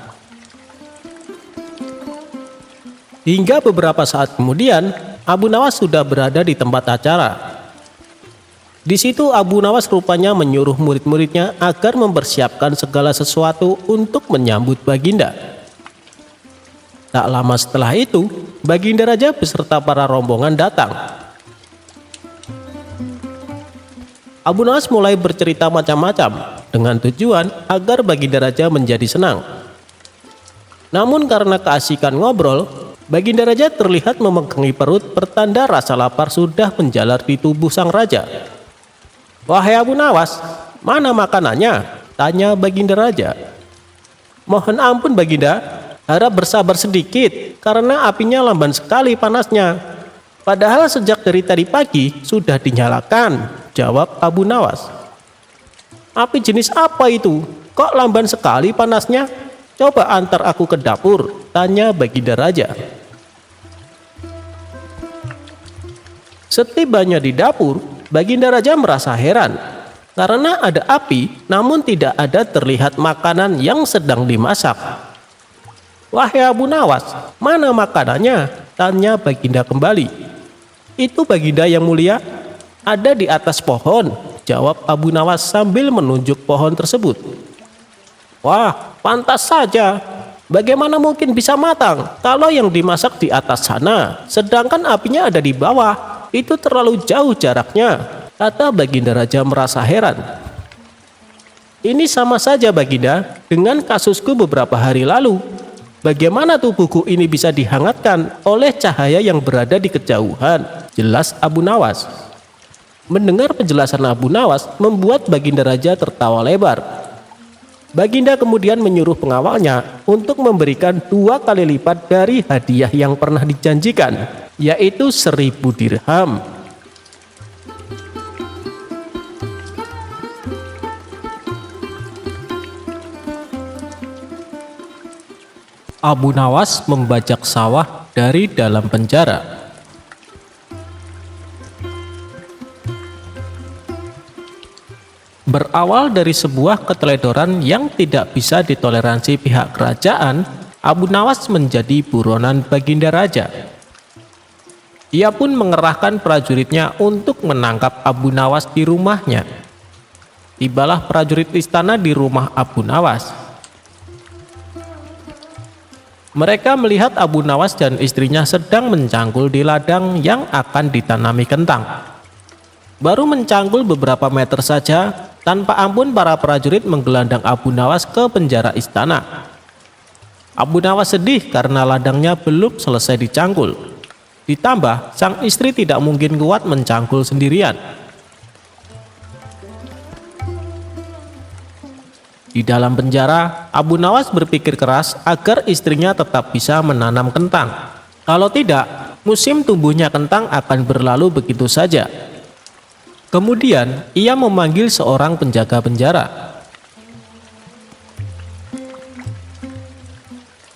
Hingga beberapa saat kemudian, Abu Nawas sudah berada di tempat acara. Di situ Abu Nawas rupanya menyuruh murid-muridnya agar mempersiapkan segala sesuatu untuk menyambut Baginda. Tak lama setelah itu, Baginda Raja beserta para rombongan datang. Abu Nawas mulai bercerita macam-macam dengan tujuan agar Baginda Raja menjadi senang. Namun karena keasikan ngobrol, Baginda Raja terlihat memegangi perut pertanda rasa lapar sudah menjalar di tubuh sang raja. "Wahai Abu Nawas, mana makanannya?" tanya Baginda Raja. "Mohon ampun Baginda, harap bersabar sedikit karena apinya lamban sekali panasnya. Padahal sejak dari tadi pagi sudah dinyalakan," jawab Abu Nawas. "Api jenis apa itu? Kok lamban sekali panasnya? Coba antar aku ke dapur," tanya Baginda Raja. Setibanya di dapur, Baginda Raja merasa heran karena ada api namun tidak ada terlihat makanan yang sedang dimasak. "Wahai Abu Nawas, mana makanannya?" tanya Baginda kembali. "Itu Baginda yang mulia, ada di atas pohon," jawab Abu Nawas sambil menunjuk pohon tersebut. "Wah, pantas saja. Bagaimana mungkin bisa matang kalau yang dimasak di atas sana, sedangkan apinya ada di bawah? Itu terlalu jauh jaraknya," kata Baginda Raja merasa heran. "Ini sama saja Baginda dengan kasusku beberapa hari lalu. Bagaimana tubuhku ini bisa dihangatkan oleh cahaya yang berada di kejauhan?" jelas Abu Nawas. Mendengar penjelasan Abu Nawas membuat Baginda Raja tertawa lebar. Baginda kemudian menyuruh pengawalnya untuk memberikan 2 kali lipat dari hadiah yang pernah dijanjikan, yaitu 1000 dirham. Abu Nawas membajak sawah dari dalam penjara. Berawal dari sebuah keteledoran yang tidak bisa ditoleransi pihak kerajaan, Abu Nawas menjadi buronan Baginda Raja. Ia pun mengerahkan prajuritnya untuk menangkap Abu Nawas di rumahnya. Tibalah prajurit istana di rumah Abu Nawas. Mereka melihat Abu Nawas dan istrinya sedang mencangkul di ladang yang akan ditanami kentang. Baru mencangkul beberapa meter saja, tanpa ampun para prajurit menggelandang Abu Nawas ke penjara istana. Abu Nawas sedih karena ladangnya belum selesai dicangkul. Ditambah, sang istri tidak mungkin kuat mencangkul sendirian. Di dalam penjara, Abu Nawas berpikir keras agar istrinya tetap bisa menanam kentang. Kalau tidak, musim tumbuhnya kentang akan berlalu begitu saja. Kemudian, ia memanggil seorang penjaga penjara.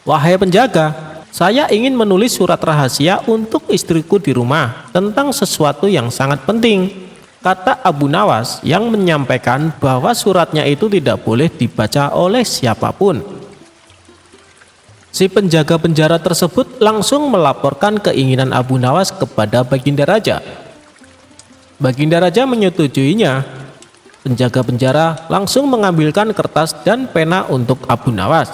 "Wahai penjaga, saya ingin menulis surat rahasia untuk istriku di rumah tentang sesuatu yang sangat penting," kata Abu Nawas yang menyampaikan bahwa suratnya itu tidak boleh dibaca oleh siapapun. Si penjaga penjara tersebut langsung melaporkan keinginan Abu Nawas kepada Baginda Raja. Baginda Raja menyetujuinya. Penjaga penjara langsung mengambilkan kertas dan pena untuk Abu Nawas.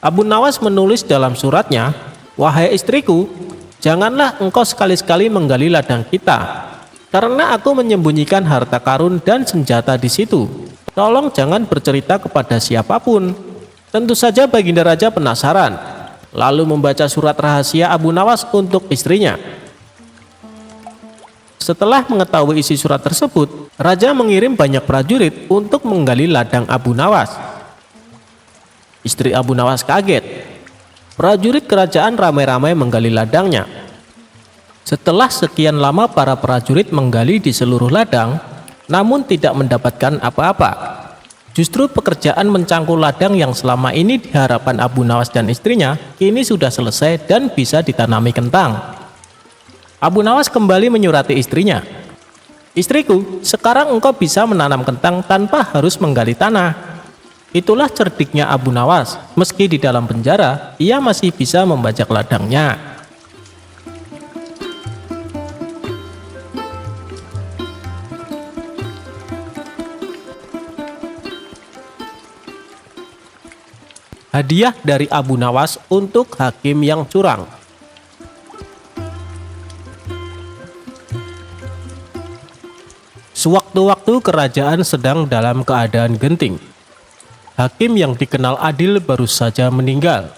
Abu Nawas menulis dalam suratnya, "Wahai istriku, janganlah engkau sekali-sekali menggali ladang kita, karena aku menyembunyikan harta karun dan senjata di situ. Tolong jangan bercerita kepada siapapun." Tentu saja Baginda Raja penasaran, lalu membaca surat rahasia Abu Nawas untuk istrinya. Setelah mengetahui isi surat tersebut, Raja mengirim banyak prajurit untuk menggali ladang Abu Nawas. Istri Abu Nawas kaget. Prajurit kerajaan ramai-ramai menggali ladangnya. Setelah sekian lama para prajurit menggali di seluruh ladang, namun tidak mendapatkan apa-apa. Justru pekerjaan mencangkul ladang yang selama ini di hadapan Abu Nawas dan istrinya kini sudah selesai dan bisa ditanami kentang. Abu Nawas kembali menyurati istrinya, "Istriku, sekarang engkau bisa menanam kentang tanpa harus menggali tanah." Itulah cerdiknya Abu Nawas. Meski di dalam penjara, ia masih bisa membajak ladangnya. Hadiah dari Abu Nawas untuk hakim yang curang. Sewaktu-waktu kerajaan sedang dalam keadaan genting. Hakim yang dikenal adil baru saja meninggal.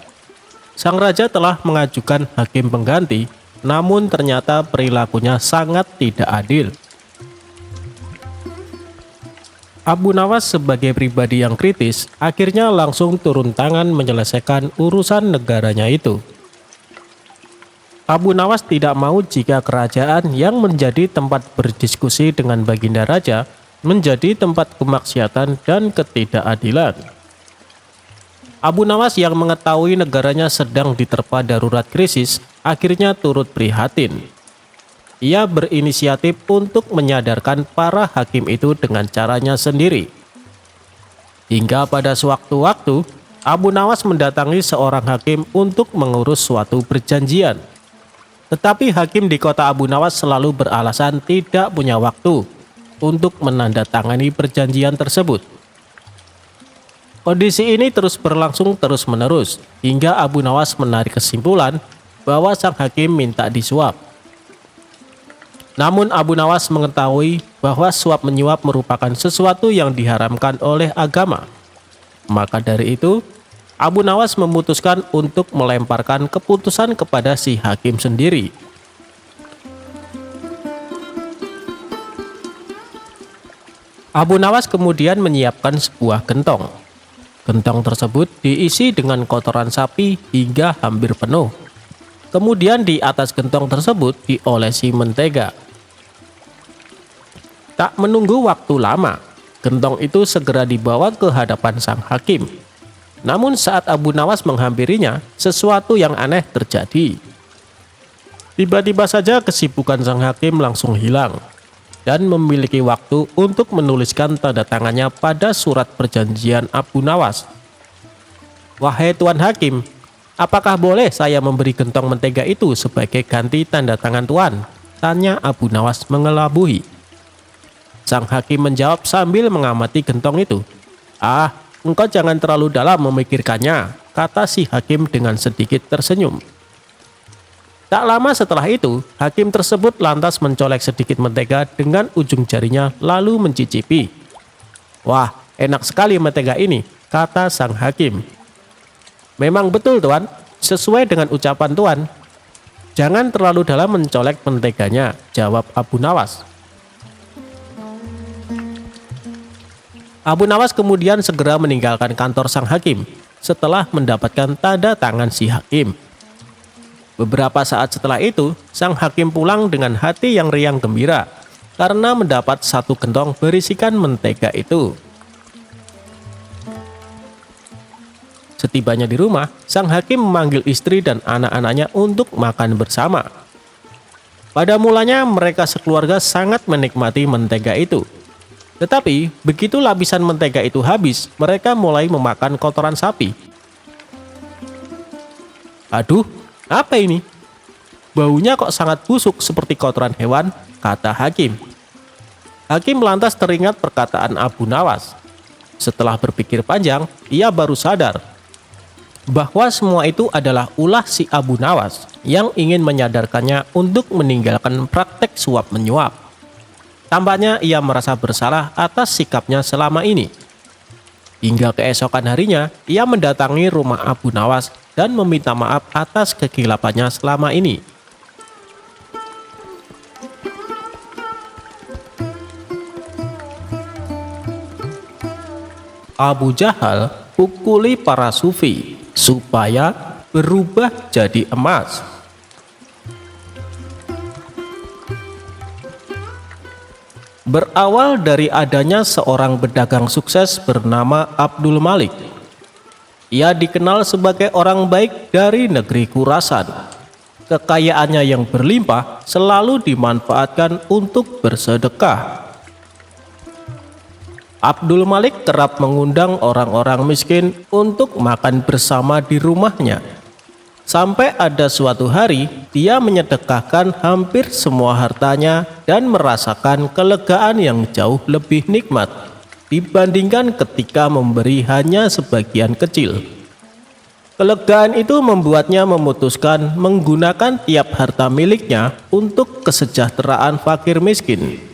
Sang raja telah mengajukan hakim pengganti, namun ternyata perilakunya sangat tidak adil. Abu Nawas sebagai pribadi yang kritis akhirnya langsung turun tangan menyelesaikan urusan negaranya itu. Abu Nawas tidak mau jika kerajaan yang menjadi tempat berdiskusi dengan Baginda Raja menjadi tempat kemaksiatan dan ketidakadilan. Abu Nawas yang mengetahui negaranya sedang diterpa darurat krisis akhirnya turut prihatin. Ia berinisiatif untuk menyadarkan para hakim itu dengan caranya sendiri. Hingga pada sewaktu-waktu, Abu Nawas mendatangi seorang hakim untuk mengurus suatu perjanjian. Tetapi hakim di kota Abu Nawas selalu beralasan tidak punya waktu untuk menandatangani perjanjian tersebut. Kondisi ini terus berlangsung terus-menerus, hingga Abu Nawas menarik kesimpulan bahwa sang hakim minta disuap. Namun Abu Nawas mengetahui bahwa suap menyuap merupakan sesuatu yang diharamkan oleh agama. Maka dari itu, Abu Nawas memutuskan untuk melemparkan keputusan kepada si hakim sendiri. Abu Nawas kemudian menyiapkan sebuah gentong. Gentong tersebut diisi dengan kotoran sapi hingga hampir penuh. Kemudian di atas gentong tersebut diolesi mentega. Tak menunggu waktu lama, gentong itu segera dibawa ke hadapan sang hakim. Namun saat Abu Nawas menghampirinya, sesuatu yang aneh terjadi. Tiba-tiba saja kesibukan sang hakim langsung hilang dan memiliki waktu untuk menuliskan tanda tangannya pada surat perjanjian Abu Nawas. "Wahai Tuan Hakim, apakah boleh saya memberi gentong mentega itu sebagai ganti tanda tangan Tuan?" tanya Abu Nawas mengelabui. Sang hakim menjawab sambil mengamati gentong itu. "Ah, engkau jangan terlalu dalam memikirkannya," kata si hakim dengan sedikit tersenyum. Tak lama setelah itu, hakim tersebut lantas mencolek sedikit mentega dengan ujung jarinya lalu mencicipi. "Wah, enak sekali mentega ini," kata sang hakim. "Memang betul Tuan, sesuai dengan ucapan Tuan." "Jangan terlalu dalam mencolek menteganya," jawab Abu Nawas. Abu Nawas kemudian segera meninggalkan kantor sang hakim setelah mendapatkan tanda tangan si hakim. Beberapa saat setelah itu, sang hakim pulang dengan hati yang riang gembira karena mendapat satu gentong berisikan mentega itu. Setibanya di rumah, sang hakim memanggil istri dan anak-anaknya untuk makan bersama. Pada mulanya mereka sekeluarga sangat menikmati mentega itu. Tetapi begitu lapisan mentega itu habis, mereka mulai memakan kotoran sapi. Aduh, apa ini? Baunya kok sangat busuk seperti kotoran hewan, kata Hakim. Hakim lantas teringat perkataan Abu Nawas. Setelah berpikir panjang, ia baru sadar bahwa semua itu adalah ulah si Abu Nawas yang ingin menyadarkannya untuk meninggalkan praktek suap menyuap. Tampaknya ia merasa bersalah atas sikapnya selama ini. Hingga keesokan harinya, ia mendatangi rumah Abu Nawas dan meminta maaf atas kekilapannya selama ini. Abu Jahal pukuli para sufi supaya berubah jadi emas. Berawal dari adanya seorang pedagang sukses bernama Abdul Malik. Ia dikenal sebagai orang baik dari negeri Khurasan. Kekayaannya yang berlimpah selalu dimanfaatkan untuk bersedekah. Abdul Malik kerap mengundang orang-orang miskin untuk makan bersama di rumahnya. Sampai ada suatu hari, dia menyedekahkan hampir semua hartanya dan merasakan kelegaan yang jauh lebih nikmat dibandingkan ketika memberi hanya sebagian kecil. Kelegaan itu membuatnya memutuskan menggunakan tiap harta miliknya untuk kesejahteraan fakir miskin.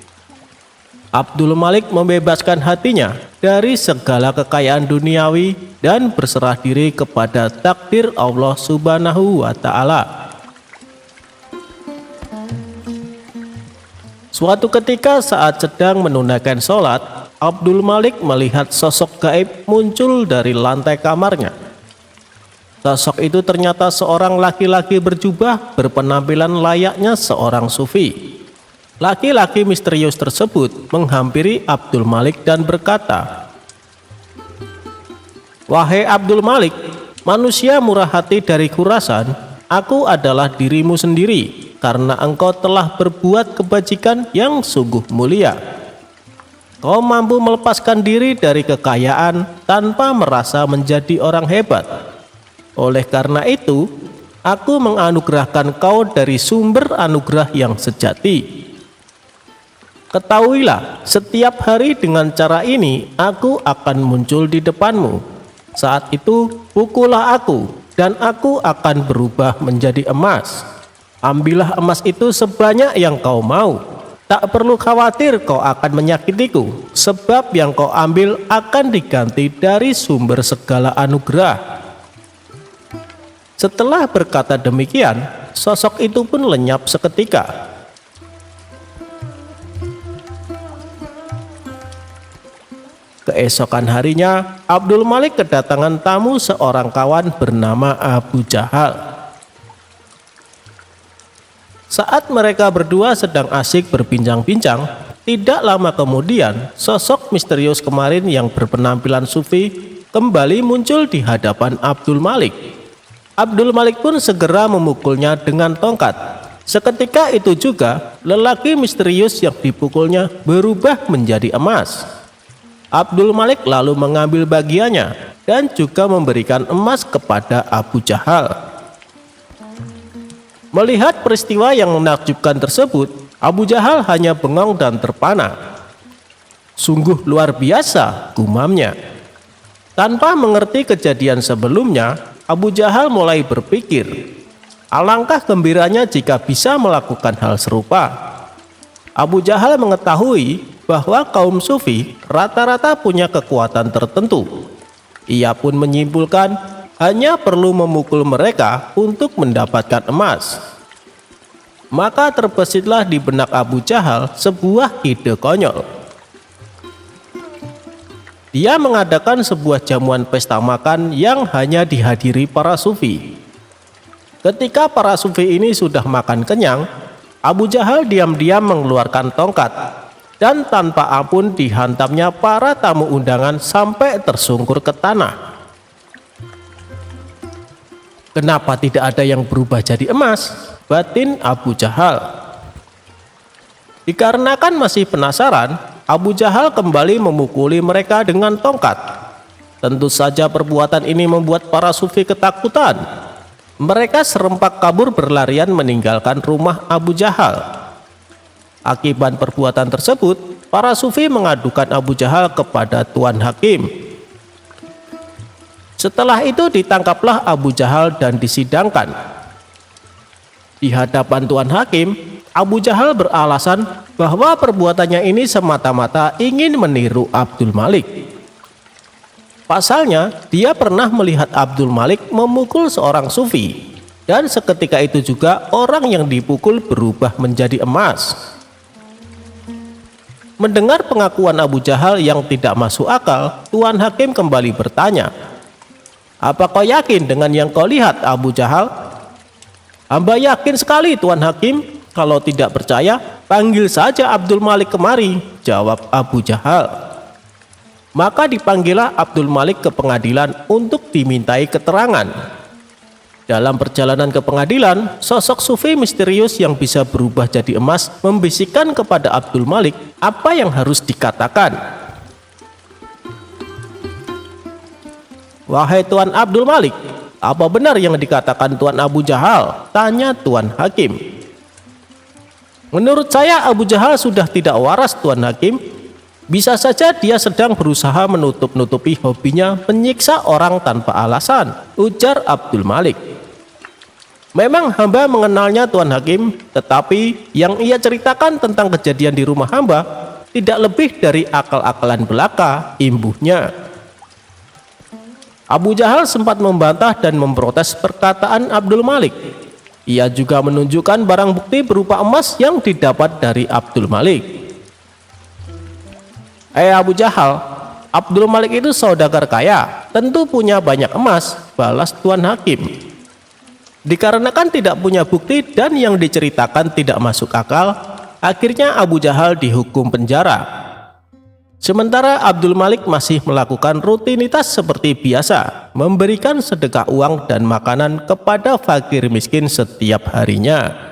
Abdul Malik membebaskan hatinya dari segala kekayaan duniawi dan berserah diri kepada takdir Allah Subhanahu wa Ta'ala. Suatu ketika saat sedang menunaikan sholat, Abdul Malik melihat sosok gaib muncul dari lantai kamarnya. Sosok itu ternyata seorang laki-laki berjubah berpenampilan layaknya seorang sufi. Laki-laki misterius tersebut menghampiri Abdul Malik dan berkata, "Wahai Abdul Malik, manusia murah hati dari Khurasan, aku adalah dirimu sendiri karena engkau telah berbuat kebajikan yang sungguh mulia. Kau mampu melepaskan diri dari kekayaan tanpa merasa menjadi orang hebat. Oleh karena itu, aku menganugerahkan kau dari sumber anugerah yang sejati. Ketahuilah, setiap hari dengan cara ini aku akan muncul di depanmu. Saat itu pukullah aku dan aku akan berubah menjadi emas. Ambillah emas itu sebanyak yang kau mau. Tak perlu khawatir kau akan menyakitiku, sebab yang kau ambil akan diganti dari sumber segala anugerah." Setelah berkata demikian, sosok itu pun lenyap seketika. Keesokan harinya, Abdul Malik kedatangan tamu seorang kawan bernama Abu Jahal. Saat mereka berdua sedang asik berbincang-bincang, tidak lama kemudian sosok misterius kemarin yang berpenampilan sufi kembali muncul di hadapan Abdul Malik. Abdul Malik pun segera memukulnya dengan tongkat. Seketika itu juga, lelaki misterius yang dipukulnya berubah menjadi emas. Abdul Malik lalu mengambil bagiannya dan juga memberikan emas kepada Abu Jahal. Melihat peristiwa yang menakjubkan tersebut, Abu Jahal hanya bengong dan terpana. Sungguh luar biasa, gumamnya. Tanpa mengerti kejadian sebelumnya, Abu Jahal mulai berpikir, alangkah gembiranya jika bisa melakukan hal serupa. Abu Jahal mengetahui bahwa kaum sufi rata-rata punya kekuatan tertentu. Ia pun menyimpulkan hanya perlu memukul mereka untuk mendapatkan emas. Maka terbesitlah di benak Abu Jahal sebuah ide konyol. Dia mengadakan sebuah jamuan pesta makan yang hanya dihadiri para sufi. Ketika para sufi ini sudah makan kenyang, Abu Jahal diam-diam mengeluarkan tongkat dan tanpa ampun dihantamnya para tamu undangan sampai tersungkur ke tanah. Kenapa tidak ada yang berubah jadi emas? Batin Abu Jahal. Dikarenakan masih penasaran, Abu Jahal kembali memukuli mereka dengan tongkat. Tentu saja perbuatan ini membuat para sufi ketakutan. Mereka serempak kabur berlarian meninggalkan rumah Abu Jahal. Akibat perbuatan tersebut, para sufi mengadukan Abu Jahal kepada Tuan Hakim. Setelah itu ditangkaplah Abu Jahal dan disidangkan. Di hadapan Tuan Hakim, Abu Jahal beralasan bahwa perbuatannya ini semata-mata ingin meniru Abdul Malik. Pasalnya, dia pernah melihat Abdul Malik memukul seorang sufi, dan seketika itu juga orang yang dipukul berubah menjadi emas. Mendengar pengakuan Abu Jahal yang tidak masuk akal, Tuan Hakim kembali bertanya, "Apa kau yakin dengan yang kau lihat, Abu Jahal?" "Hamba yakin sekali, Tuan Hakim. Kalau tidak percaya, panggil saja Abdul Malik kemari," jawab Abu Jahal. Maka dipanggillah Abdul Malik ke pengadilan untuk dimintai keterangan. Dalam perjalanan ke pengadilan, sosok sufi misterius yang bisa berubah jadi emas membisikkan kepada Abdul Malik apa yang harus dikatakan. "Wahai Tuan Abdul Malik, apa benar yang dikatakan Tuan Abu Jahal?" tanya Tuan Hakim. "Menurut saya Abu Jahal sudah tidak waras, Tuan Hakim. Bisa saja dia sedang berusaha menutup-nutupi hobinya menyiksa orang tanpa alasan," ujar Abdul Malik. "Memang hamba mengenalnya, Tuan Hakim, tetapi yang ia ceritakan tentang kejadian di rumah hamba tidak lebih dari akal-akalan belaka," imbuhnya. Abu Jahal sempat membantah dan memprotes perkataan Abdul Malik. Ia juga menunjukkan barang bukti berupa emas yang didapat dari Abdul Malik. Abu Jahal, Abdul Malik itu saudagar kaya, tentu punya banyak emas," balas Tuan Hakim. Dikarenakan tidak punya bukti dan yang diceritakan tidak masuk akal, akhirnya Abu Jahal dihukum penjara. Sementara Abdul Malik masih melakukan rutinitas seperti biasa, memberikan sedekah uang dan makanan kepada fakir miskin setiap harinya.